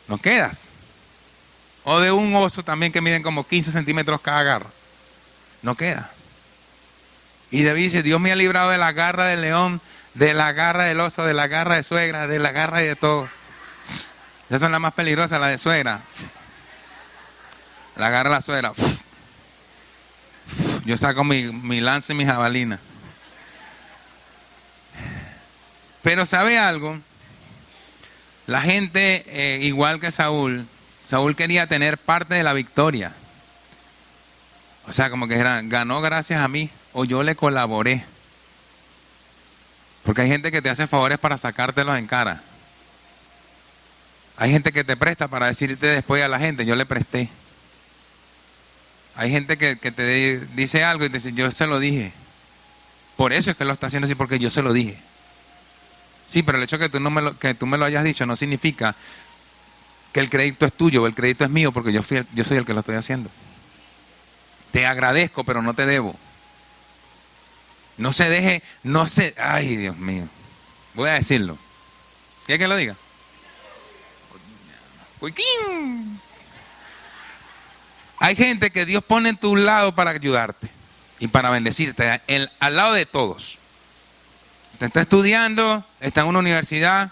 No quedas. O de un oso también que miden como 15 centímetros cada garra. No queda. Y David dice, Dios me ha librado de la garra del león, de la garra del oso, de la garra de suegra, de la garra de todo. Esas son las más peligrosas, las de suegra. La garra de la suegra. Yo saco mi lanza y mi jabalina. Pero ¿sabe algo? La gente, igual que Saúl, Saúl quería tener parte de la victoria. O sea, como que ganó gracias a mí o yo le colaboré. Porque hay gente que te hace favores para sacártelos en cara. Hay gente que te presta para decirte después a la gente, yo le presté. Hay gente que te dice algo y te dice, yo se lo dije. Por eso es que lo está haciendo así, porque yo se lo dije. Sí, pero el hecho de que tú me lo hayas dicho no significa que el crédito es tuyo o el crédito es mío, porque yo soy el que lo estoy haciendo. Te agradezco, pero no te debo. No se deje, ay, Dios mío. Voy a decirlo. ¿Quieres que lo diga? Hay gente que Dios pone en tu lado para ayudarte y para bendecirte, al lado de todos. Usted está estudiando, está en una universidad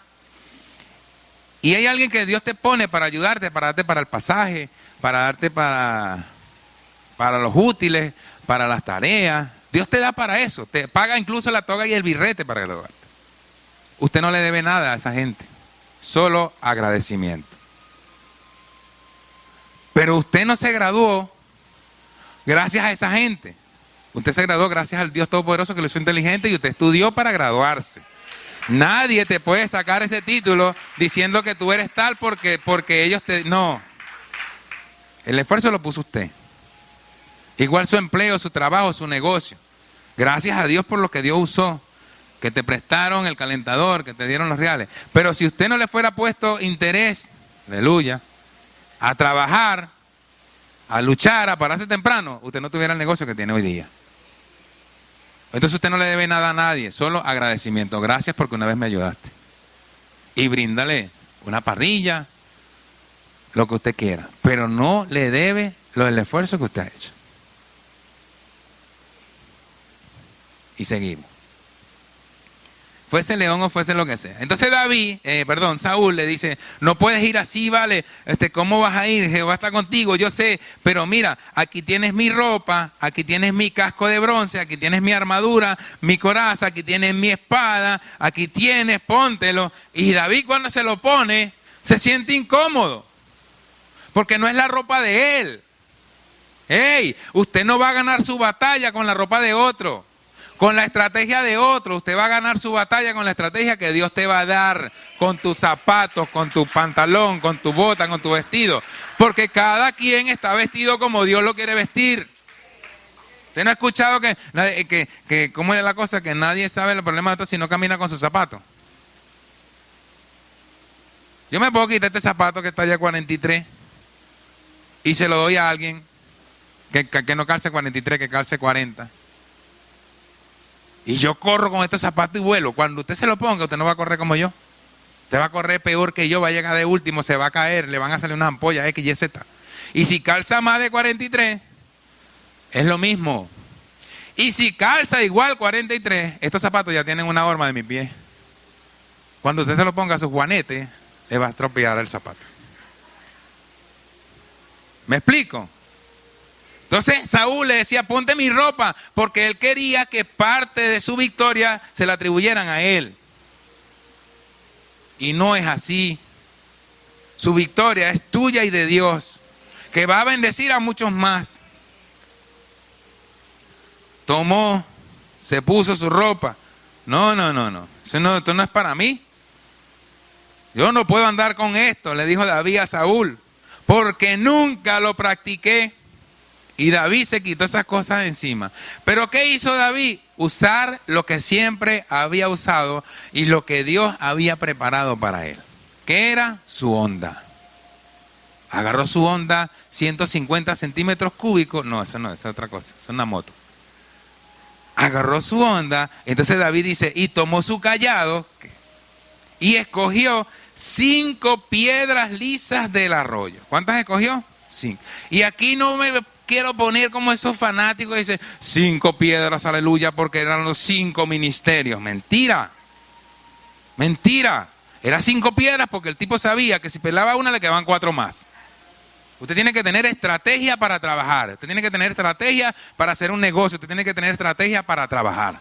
y hay alguien que Dios te pone para ayudarte, para darte para el pasaje, para darte para los útiles, para las tareas. Dios te da para eso, te paga incluso la toga y el birrete para graduarte. Usted no le debe nada a esa gente, solo agradecimiento. Pero usted no se graduó gracias a esa gente. Usted se graduó gracias al Dios Todopoderoso que lo hizo inteligente y usted estudió para graduarse. Nadie te puede sacar ese título diciendo que tú eres tal porque ellos te... No. El esfuerzo lo puso usted. Igual su empleo, su trabajo, su negocio. Gracias a Dios por lo que Dios usó. Que te prestaron el calentador, que te dieron los reales. Pero si usted no le fuera puesto interés, aleluya, a trabajar, a luchar, a pararse temprano, usted no tuviera el negocio que tiene hoy día. Entonces usted no le debe nada a nadie, solo agradecimiento. Gracias porque una vez me ayudaste. Y bríndale una parrilla, lo que usted quiera. Pero no le debe el esfuerzo que usted ha hecho. Y seguimos. Fuese león o fuese lo que sea. Entonces Saúl le dice, no puedes ir así, vale, ¿cómo vas a ir? Jehová está contigo, yo sé, pero mira, aquí tienes mi ropa, aquí tienes mi casco de bronce, aquí tienes mi armadura, mi coraza, aquí tienes mi espada, aquí tienes, póntelo. Y David cuando se lo pone, se siente incómodo, porque no es la ropa de él. ¡Ey! Usted no va a ganar su batalla con la ropa de otro. Con la estrategia de otro, usted va a ganar su batalla con la estrategia que Dios te va a dar, con tus zapatos, con tu pantalón, con tu bota, con tu vestido. Porque cada quien está vestido como Dios lo quiere vestir. ¿Usted no ha escuchado que cómo es la cosa? Que nadie sabe el problema de otro si no camina con sus zapatos. Yo me puedo quitar este zapato que está allá 43 y se lo doy a alguien que no calce 43, que calce 40. Y yo corro con estos zapatos y vuelo. Cuando usted se lo ponga, usted no va a correr como yo. Usted va a correr peor que yo, va a llegar de último, se va a caer, le van a salir unas ampollas X, Y, Z. Y si calza más de 43, es lo mismo. Y si calza igual 43, estos zapatos ya tienen una horma de mi pie. Cuando usted se lo ponga a su juanete, le va a estropear el zapato. ¿Me explico? Entonces Saúl le decía, ponte mi ropa, porque él quería que parte de su victoria se la atribuyeran a él. Y no es así. Su victoria es tuya y de Dios, que va a bendecir a muchos más. Tomó, se puso su ropa. No. Esto no es para mí. Yo no puedo andar con esto, le dijo David a Saúl, porque nunca lo practiqué. Y David se quitó esas cosas de encima. ¿Pero qué hizo David? Usar lo que siempre había usado y lo que Dios había preparado para él. ¿Qué era? Su honda. Agarró su honda 150 centímetros cúbicos. No, eso no, es otra cosa. Es una moto. Agarró su honda. Entonces David dice, y tomó su cayado y escogió 5 piedras lisas del arroyo. ¿Cuántas escogió? 5. Y aquí no me quiero poner como esos fanáticos que dicen 5 piedras, aleluya, porque eran los 5 ministerios. Mentira. Mentira. Era 5 piedras porque el tipo sabía que si pelaba una le quedaban 4 más. Usted tiene que tener estrategia para trabajar. Usted tiene que tener estrategia para hacer un negocio. Usted tiene que tener estrategia para trabajar.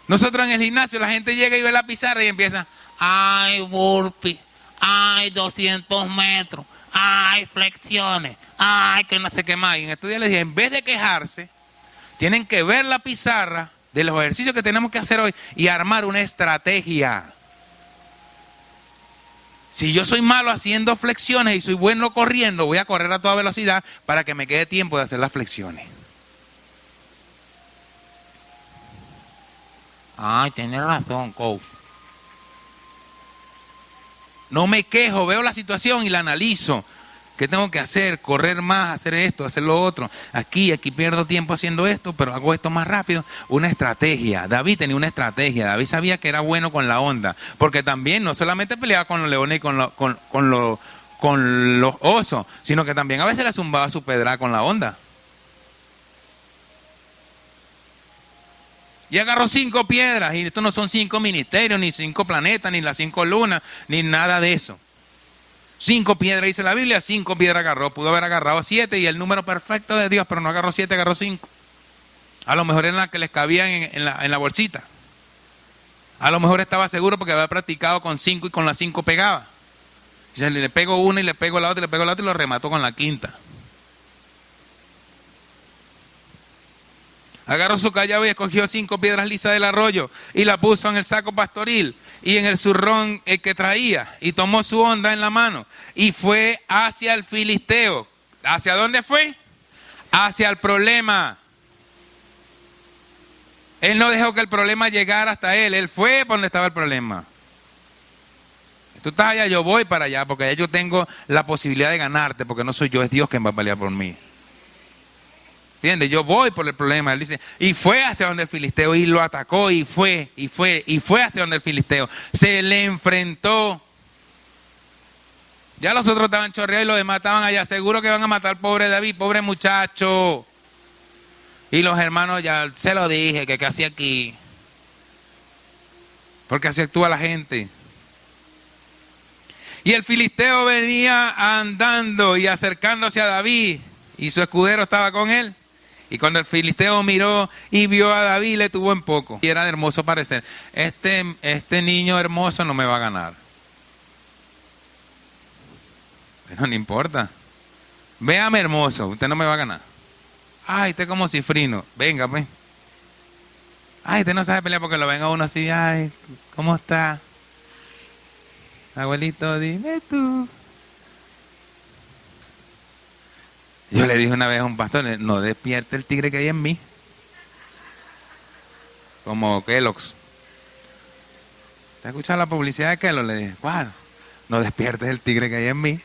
Nosotros en el gimnasio la gente llega y ve la pizarra y empieza, ay, burpee, ay, 200 metros, ay, flexiones, ay, que no sé qué más. Y en estos días les dije, en vez de quejarse, tienen que ver la pizarra de los ejercicios que tenemos que hacer hoy y armar una estrategia. Si yo soy malo haciendo flexiones y soy bueno corriendo, voy a correr a toda velocidad para que me quede tiempo de hacer las flexiones. Ay, tienes razón, coach. No me quejo, veo la situación y la analizo. ¿Qué tengo que hacer? Correr más, hacer esto, hacer lo otro. Aquí pierdo tiempo haciendo esto, pero hago esto más rápido. Una estrategia. David tenía una estrategia. David sabía que era bueno con la onda. Porque también no solamente peleaba con los leones y con los osos, sino que también a veces le zumbaba su pedrada con la onda. Y agarró 5 piedras. Y esto no son 5 ministerios, ni 5 planetas, ni las 5 lunas, ni nada de eso. 5 piedras, dice la Biblia, 5 piedras agarró. Pudo haber agarrado 7 y el número perfecto de Dios, pero no agarró 7, agarró 5. A lo mejor eran las que les cabían en la bolsita. A lo mejor estaba seguro porque había practicado con 5 y con las 5 pegaba. Y se le pego una y le pego la otra y le pego la otra y lo remató con la 5ª. Agarró su callado y escogió 5 piedras lisas del arroyo y la puso en el saco pastoril y en el zurrón que traía, y tomó su honda en la mano y fue hacia el filisteo. ¿Hacia dónde fue? Hacia el problema. Él no dejó que el problema llegara hasta él. Él fue por donde estaba el problema. Tú estás allá, yo voy para allá, porque allá yo tengo la posibilidad de ganarte, porque no soy yo, es Dios quien va a pelear por mí. ¿Entiendes? Yo voy por el problema. Él dice, y fue hacia donde el filisteo y lo atacó y fue hacia donde el filisteo. Se le enfrentó. Ya los otros estaban chorreados y los demás estaban allá. Seguro que van a matar al pobre David, pobre muchacho. Y los hermanos, ya se lo dije, que casi aquí. Porque así actúa la gente. Y el filisteo venía andando y acercándose a David. Y su escudero estaba con él. Y cuando el filisteo miró y vio a David, le tuvo en poco. Y era de hermoso parecer. Este niño hermoso no me va a ganar. Pero no importa. Véame hermoso, usted no me va a ganar. Ay, usted como cifrino. Venga, pues. Ay, usted no sabe pelear porque lo venga uno así. Ay, ¿cómo está? Abuelito, dime tú. Yo le dije una vez a un pastor, no despierte el tigre que hay en mí. Como Kellogg's. ¿Te has escuchado la publicidad de Kellogg's? Le dije, ¿cuál? No despiertes el tigre que hay en mí.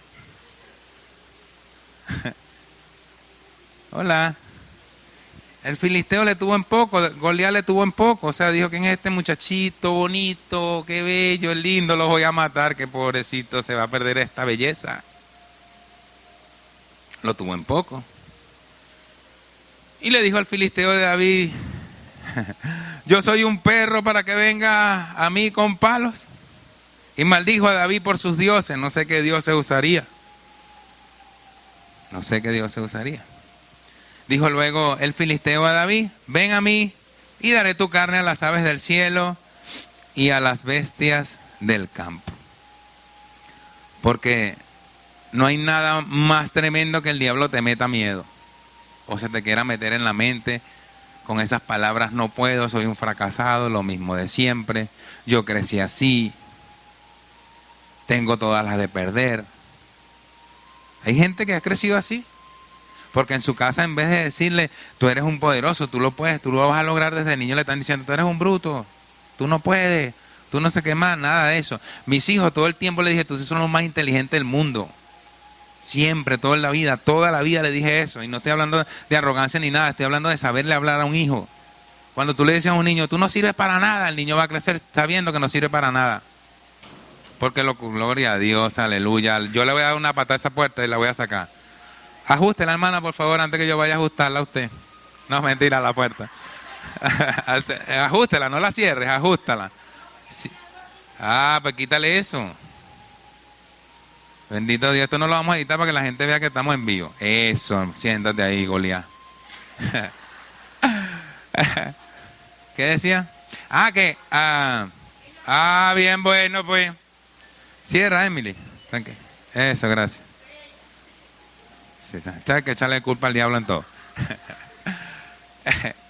Hola. El filisteo le tuvo en poco, Goliat le tuvo en poco. O sea, dijo, ¿quién es este muchachito bonito, qué bello, es lindo, lo voy a matar, qué pobrecito, se va a perder esta belleza? Lo tuvo en poco. Y le dijo al filisteo de David, yo soy un perro para que venga a mí con palos. Y maldijo a David por sus dioses. No sé qué dioses usaría. No sé qué dioses usaría. Dijo luego el filisteo a David, ven a mí y daré tu carne a las aves del cielo y a las bestias del campo. Porque no hay nada más tremendo que el diablo te meta miedo. O se te quiera meter en la mente con esas palabras, no puedo, soy un fracasado, lo mismo de siempre, yo crecí así, tengo todas las de perder. Hay gente que ha crecido así. Porque en su casa, en vez de decirle, tú eres un poderoso, tú lo puedes, tú lo vas a lograr, desde niño le están diciendo, tú eres un bruto, tú no puedes, tú no sé qué más, nada de eso. Mis hijos todo el tiempo le dije, tú son los más inteligentes del mundo. Siempre, toda la vida le dije eso. Y no estoy hablando de arrogancia ni nada, estoy hablando de saberle hablar a un hijo. Cuando tú le dices a un niño, tú no sirves para nada, el niño va a crecer sabiendo que no sirve para nada. Porque gloria a Dios, aleluya. Yo le voy a dar una patada a esa puerta y la voy a sacar. Ajuste la hermana, por favor, antes que yo vaya a ajustarla a usted. No, mentira, la puerta. Ajústela, no la cierres, ajustala. Sí. Ah, pues quítale eso. Bendito Dios, esto no lo vamos a editar para que la gente vea que estamos en vivo. Eso, siéntate ahí, Goliat. ¿Qué decía? Bien, bueno, pues. Cierra, Emily. Tranquilo. Eso, gracias. Sí, hay que echarle culpa al diablo en todo.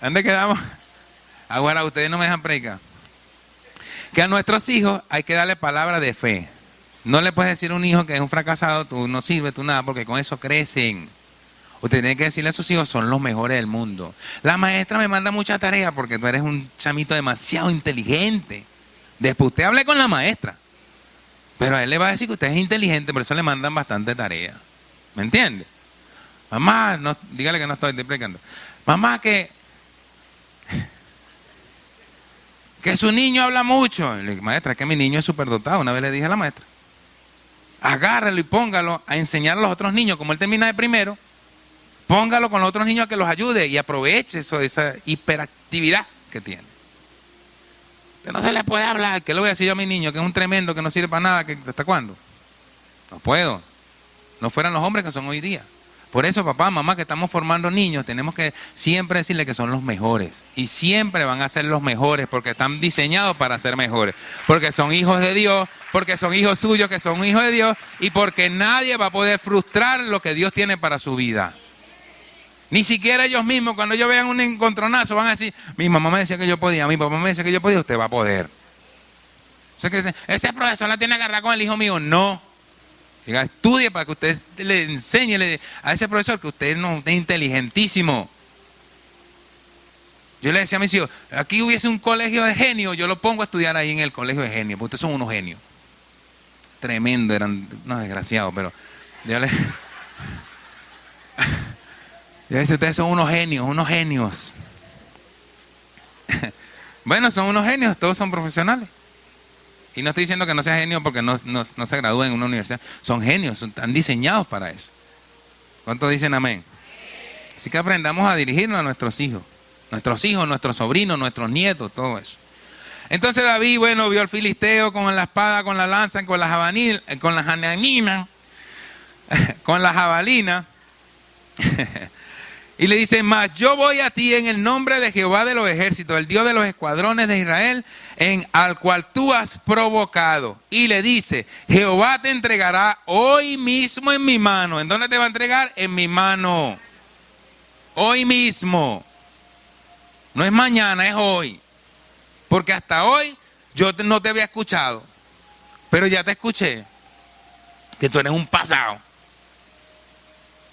¿Dónde quedamos? Ahora ustedes no me dejan predicar. Que a nuestros hijos hay que darle palabra de fe. No le puedes decir a un hijo que es un fracasado, tú no sirves, tú nada, porque con eso crecen. Usted tiene que decirle a sus hijos, son los mejores del mundo. La maestra me manda mucha tarea porque tú eres un chamito demasiado inteligente. Después usted hable con la maestra. Pero a él le va a decir que usted es inteligente, por eso le mandan bastante tarea. ¿Me entiende? Mamá, no, dígale que no estoy explicando. Mamá, que su niño habla mucho. Le digo, maestra, es que mi niño es superdotado. Una vez le dije a la maestra, agárralo y póngalo a enseñar a los otros niños. Como él termina de primero, póngalo con los otros niños a que los ayude y aproveche esa hiperactividad que tiene. Usted no se le puede hablar. ¿Qué le voy a decir yo a mi niño? Que es un tremendo, que no sirve para nada. ¿Hasta cuándo? No puedo. No fueran los hombres que son hoy día. Por eso, papá, mamá, que estamos formando niños, tenemos que siempre decirle que son los mejores. Y siempre van a ser los mejores porque están diseñados para ser mejores. Porque son hijos de Dios, porque son hijos suyos que son hijos de Dios y porque nadie va a poder frustrar lo que Dios tiene para su vida. Ni siquiera ellos mismos, cuando ellos vean un encontronazo, van a decir, mi mamá me decía que yo podía, mi papá me decía que yo podía, usted va a poder. O sea, que ese profesor la tiene que agarrar con el hijo mío. No. Diga, estudie para que usted le enseñe a ese profesor que usted no es inteligentísimo. Yo le decía a mis hijos, aquí hubiese un colegio de genios, yo lo pongo a estudiar ahí en el colegio de genios, porque ustedes son unos genios. Tremendo, eran unos desgraciados, pero yo le decía, ustedes son unos genios, unos genios. Bueno, son unos genios, todos son profesionales. Y no estoy diciendo que no sea genio porque no se gradúen en una universidad. Son genios, están diseñados para eso. ¿Cuántos dicen amén? Así que aprendamos a dirigirnos a nuestros hijos, nuestros sobrinos, nuestros nietos, todo eso. Entonces David, bueno, vio al filisteo con la espada, con la lanza, con la jabalina, y le dice, mas yo voy a ti en el nombre de Jehová de los ejércitos, el Dios de los escuadrones de Israel, al cual tú has provocado. Y le dice, Jehová te entregará hoy mismo en mi mano. ¿En dónde te va a entregar? En mi mano. Hoy mismo. No es mañana, es hoy. Porque hasta hoy yo no te había escuchado. Pero ya te escuché. Que tú eres un pasado.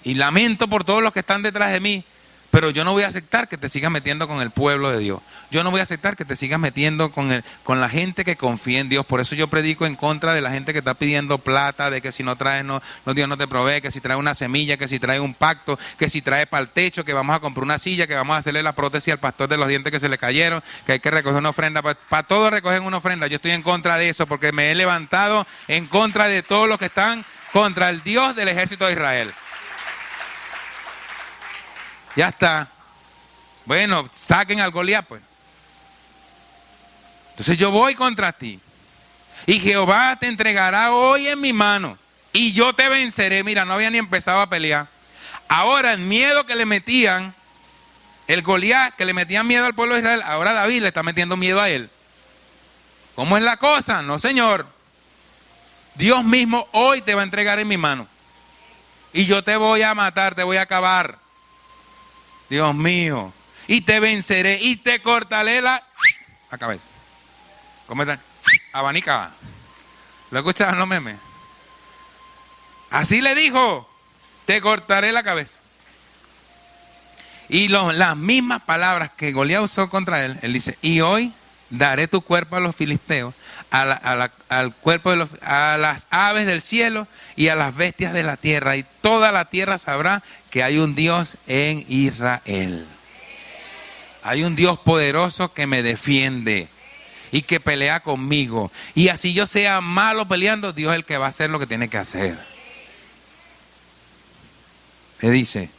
Y lamento por todos los que están detrás de mí, pero yo no voy a aceptar que te sigas metiendo con el pueblo de Dios. Yo no voy a aceptar que te sigas metiendo con la gente que confía en Dios. Por eso yo predico en contra de la gente que está pidiendo plata, de que si no traes, Dios no te provee, que si trae una semilla, que si trae un pacto, que si trae para el techo, que vamos a comprar una silla, que vamos a hacerle la prótesis al pastor de los dientes que se le cayeron, que hay que recoger una ofrenda. Para todo recogen una ofrenda. Yo estoy en contra de eso porque me he levantado en contra de todos los que están contra el Dios del ejército de Israel. Ya está. Bueno, saquen al Goliat, pues. Entonces yo voy contra ti. Y Jehová te entregará hoy en mi mano. Y yo te venceré. Mira, no había ni empezado a pelear. Ahora el miedo que le metían, el Goliat, que le metían miedo al pueblo de Israel, ahora David le está metiendo miedo a él. ¿Cómo es la cosa? No, señor. Dios mismo hoy te va a entregar en mi mano. Y yo te voy a matar, te voy a acabar. Dios mío, y te venceré y te cortaré la cabeza. ¿Cómo está? Abanica. ¿Lo escuchaban los memes? Así le dijo, te cortaré la cabeza. Y las mismas palabras que Goliat usó contra él, él dice, y hoy daré tu cuerpo a los filisteos, al cuerpo a las aves del cielo y a las bestias de la tierra, y toda la tierra sabrá que hay un Dios en Israel. Hay un Dios poderoso que me defiende y que pelea conmigo. Y así yo sea malo peleando, Dios es el que va a hacer lo que tiene que hacer. Le dice,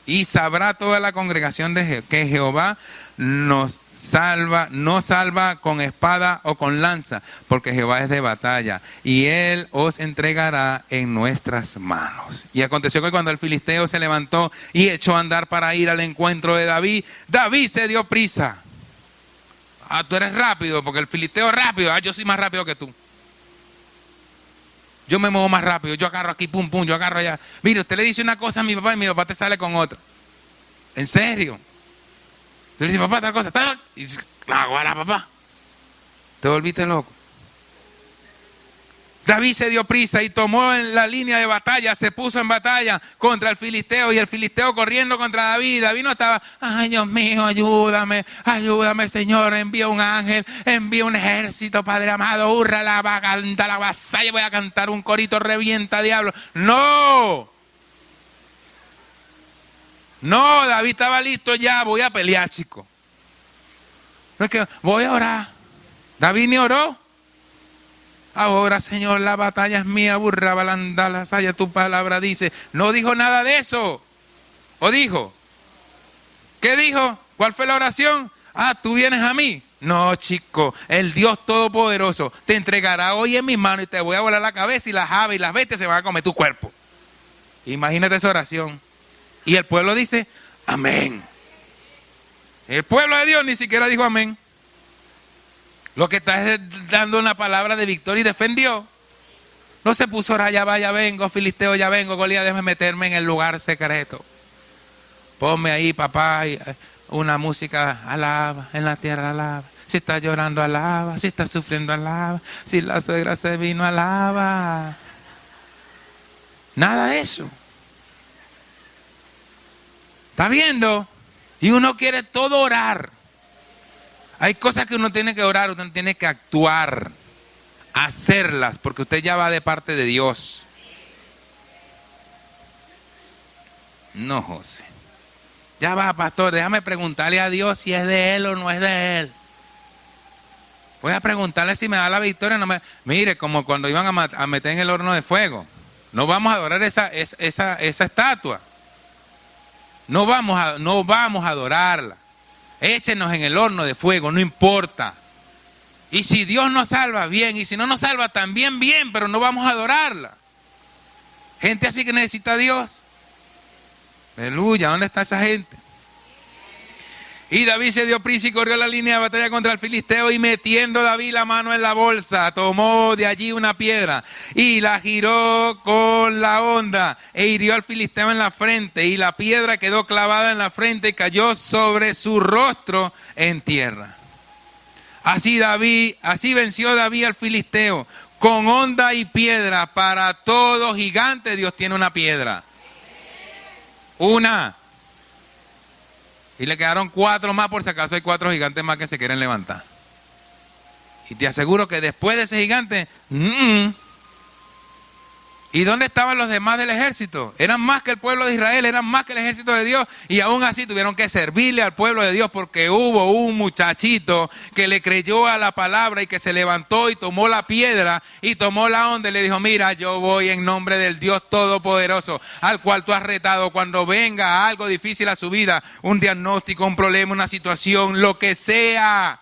y sabrá toda la congregación que Jehová no salva con espada o con lanza, porque Jehová es de batalla, y él os entregará en nuestras manos. Y aconteció que cuando el filisteo se levantó y echó a andar para ir al encuentro de David, David se dio prisa. Tú eres rápido, porque el filisteo es rápido. Yo soy más rápido que tú. Yo me muevo más rápido, yo agarro aquí, pum, pum, yo agarro allá. Mire, usted le dice una cosa a mi papá y mi papá te sale con otra. ¿En serio? Usted le dice, papá, tal cosa, tal. Y dice, guara, papá. Te volviste loco. David se dio prisa y tomó en la línea de batalla, se puso en batalla contra el filisteo y el filisteo corriendo contra David. David no estaba, ay Dios mío, ayúdame, ayúdame Señor, envía un ángel, envía un ejército, Padre amado, hurra la canta la vasalla, voy a cantar un corito, revienta diablo. No, David estaba listo ya, voy a pelear, chico. No es que voy a orar. David ni oró. Ahora, Señor, la batalla es mía, burra, balanda, la saya, tu palabra dice. No dijo nada de eso. ¿O dijo? ¿Qué dijo? ¿Cuál fue la oración? Tú vienes a mí. No, chico, el Dios Todopoderoso te entregará hoy en mis manos y te voy a volar la cabeza y las aves y las bestias se van a comer tu cuerpo. Imagínate esa oración. Y el pueblo dice, amén. El pueblo de Dios ni siquiera dijo amén. Lo que está es dando una palabra de victoria y defendió. No se puso ahora, ya vaya, vengo, filisteo, ya vengo, Goliat, déjame meterme en el lugar secreto. Ponme ahí, papá, una música, alaba, en la tierra alaba. Si está llorando, alaba, si está sufriendo, alaba. Si la suegra se vino, alaba. Nada de eso. ¿Está viendo? Y uno quiere todo orar. Hay cosas que uno tiene que orar, uno tiene que actuar, hacerlas, porque usted ya va de parte de Dios. No, José. Ya va, pastor, déjame preguntarle a Dios si es de Él o no es de Él. Voy a preguntarle si me da la victoria. No me... Mire, como cuando iban a meter en el horno de fuego. No vamos a adorar esa estatua. No vamos a adorarla. Échenos en el horno de fuego, no importa. Y si Dios nos salva, bien. Y si no nos salva, también bien, pero no vamos a adorarla. Gente así que necesita a Dios. Aleluya, ¿dónde está esa gente? Y David se dio prisa y corrió a la línea de batalla contra el filisteo y metiendo David la mano en la bolsa, tomó de allí una piedra y la giró con la honda e hirió al filisteo en la frente y la piedra quedó clavada en la frente y cayó sobre su rostro en tierra. Así venció David al filisteo con honda y piedra. Para todo gigante Dios tiene una piedra. Una. Y le quedaron 4 más por si acaso hay 4 gigantes más que se quieren levantar. Y te aseguro que después de ese gigante, ¿y dónde estaban los demás del ejército? Eran más que el pueblo de Israel, eran más que el ejército de Dios. Y aún así tuvieron que servirle al pueblo de Dios porque hubo un muchachito que le creyó a la palabra y que se levantó y tomó la piedra y tomó la onda y le dijo, mira, yo voy en nombre del Dios Todopoderoso al cual tú has retado. Cuando venga algo difícil a su vida, un diagnóstico, un problema, una situación, lo que sea,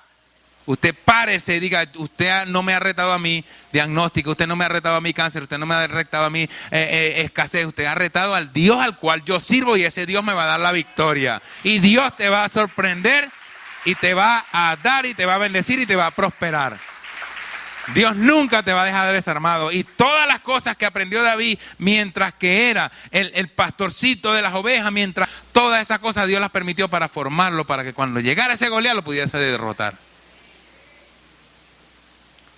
usted párese y diga, usted no me ha retado a mí diagnóstico, usted no me ha retado a mí cáncer, usted no me ha retado a mí escasez, usted ha retado al Dios al cual yo sirvo y ese Dios me va a dar la victoria. Y Dios te va a sorprender y te va a dar y te va a bendecir y te va a prosperar. Dios nunca te va a dejar desarmado. Y todas las cosas que aprendió David mientras que era el pastorcito de las ovejas, mientras todas esas cosas Dios las permitió para formarlo, para que cuando llegara ese Goliat lo pudiese derrotar.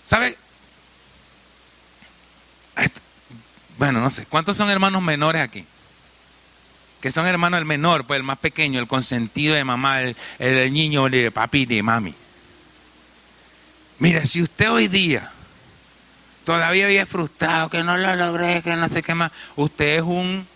¿Sabe? Bueno, no sé, ¿cuántos son hermanos menores aquí? Que son hermanos, el menor, pues el más pequeño, el consentido de mamá, el niño de papi y de mami. Mire, si usted hoy día todavía vive frustrado, que no lo logré, que no sé qué más, usted es un...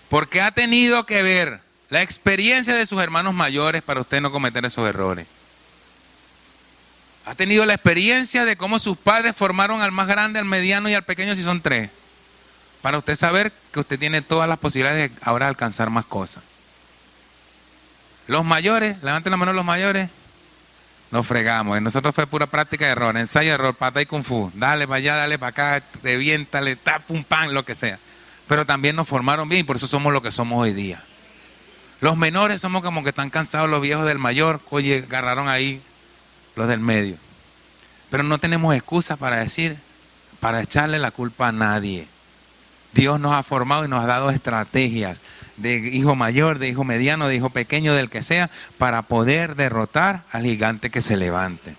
Porque ha tenido que ver la experiencia de sus hermanos mayores para usted no cometer esos errores. Ha tenido la experiencia de cómo sus padres formaron al más grande, al mediano y al pequeño si son 3. Para usted saber que usted tiene todas las posibilidades de ahora alcanzar más cosas. Los mayores, levanten la mano los mayores, nos fregamos. En nosotros fue pura práctica de error, ensayo, error, pata y kung fu. Dale para allá, dale para acá, reviéntale, pum, pam, lo que sea. Pero también nos formaron bien y por eso somos lo que somos hoy día. Los menores somos como que están cansados los viejos del mayor. Oye, agarraron ahí los del medio. Pero no tenemos excusa para echarle la culpa a nadie. Dios nos ha formado y nos ha dado estrategias de hijo mayor, de hijo mediano, de hijo pequeño, del que sea, para poder derrotar al gigante que se levante.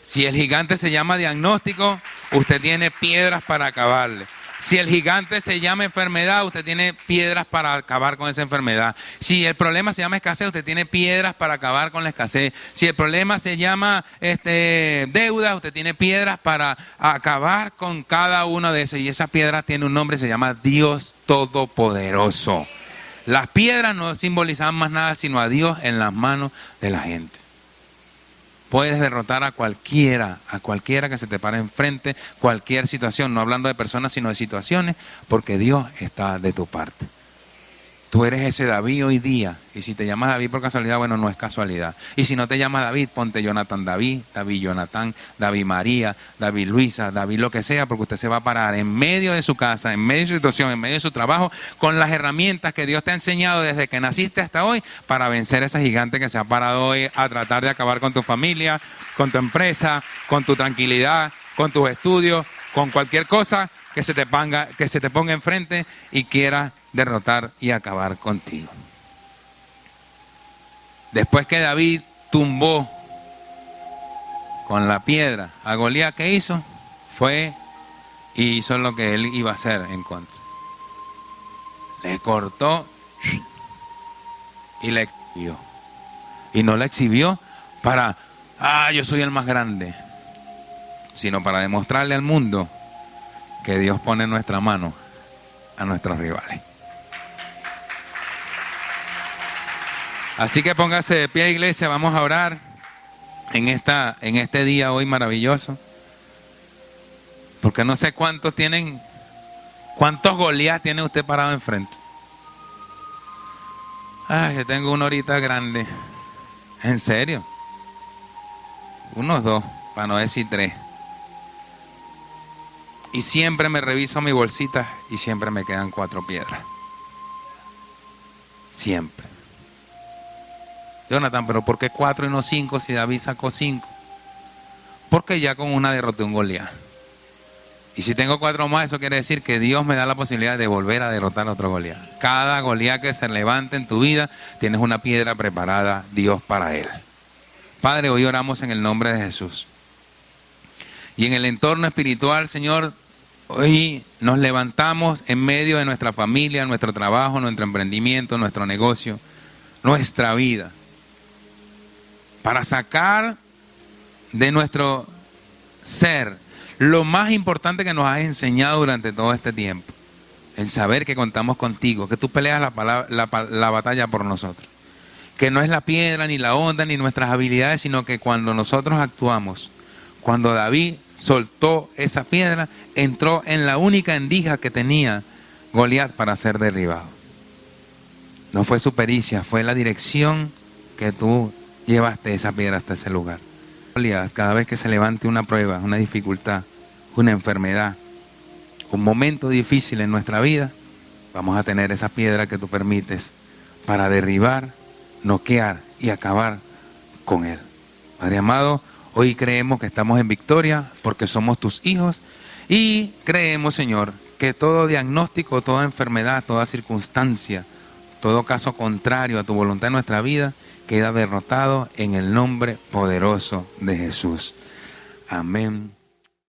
Si el gigante se llama diagnóstico, usted tiene piedras para acabarle. Si el gigante se llama enfermedad, usted tiene piedras para acabar con esa enfermedad. Si el problema se llama escasez, usted tiene piedras para acabar con la escasez. Si el problema se llama deuda, usted tiene piedras para acabar con cada uno de esos. Y esa piedra tiene un nombre, se llama Dios Todopoderoso. Las piedras no simbolizaban más nada sino a Dios en las manos de la gente. Puedes derrotar a cualquiera que se te pare enfrente, cualquier situación, no hablando de personas, sino de situaciones, porque Dios está de tu parte. Tú eres ese David hoy día, y si te llamas David por casualidad, bueno, no es casualidad. Y si no te llamas David, ponte Jonathan David, David Jonathan, David María, David Luisa, David lo que sea, porque usted se va a parar en medio de su casa, en medio de su situación, en medio de su trabajo, con las herramientas que Dios te ha enseñado desde que naciste hasta hoy, para vencer a ese gigante que se ha parado hoy a tratar de acabar con tu familia, con tu empresa, con tu tranquilidad, con tus estudios, con cualquier cosa que se te ponga enfrente y quiera derrotar y acabar contigo. Después que David tumbó con la piedra a Goliat, ¿qué hizo? Fue y hizo lo que él iba a hacer en contra. Le cortó y le exhibió. Y no la exhibió para, yo soy el más grande, sino para demostrarle al mundo que Dios pone en nuestra mano a nuestros rivales. Así que póngase de pie, iglesia, vamos a orar en este día hoy maravilloso. Porque no sé cuántos Goliat tiene usted parado enfrente. Yo tengo uno ahorita grande. ¿En serio? Unos 2, para no decir 3. Y siempre me reviso mi bolsita y siempre me quedan 4 piedras. Siempre. Jonathan, ¿pero por qué 4 y no 5 si David sacó 5? Porque ya con una derroté un Goliat. Y si tengo 4 más, eso quiere decir que Dios me da la posibilidad de volver a derrotar a otro Goliat. Cada Goliat que se levante en tu vida, tienes una piedra preparada, Dios, para él. Padre, hoy oramos en el nombre de Jesús. Y en el entorno espiritual, Señor, hoy nos levantamos en medio de nuestra familia, nuestro trabajo, nuestro emprendimiento, nuestro negocio, nuestra vida, para sacar de nuestro ser lo más importante que nos has enseñado durante todo este tiempo, el saber que contamos contigo, que tú peleas la batalla por nosotros, que no es la piedra, ni la onda, ni nuestras habilidades, sino que cuando nosotros actuamos, cuando David soltó esa piedra, entró en la única endija que tenía Goliat para ser derribado. No fue su pericia, fue la dirección que tú llevaste esa piedra hasta ese lugar. Goliat, cada vez que se levante una prueba, una dificultad, una enfermedad, un momento difícil en nuestra vida, vamos a tener esa piedra que tú permites para derribar, noquear y acabar con él. Padre amado, hoy creemos que estamos en victoria porque somos tus hijos y creemos, Señor, que todo diagnóstico, toda enfermedad, toda circunstancia, todo caso contrario a tu voluntad en nuestra vida queda derrotado en el nombre poderoso de Jesús. Amén.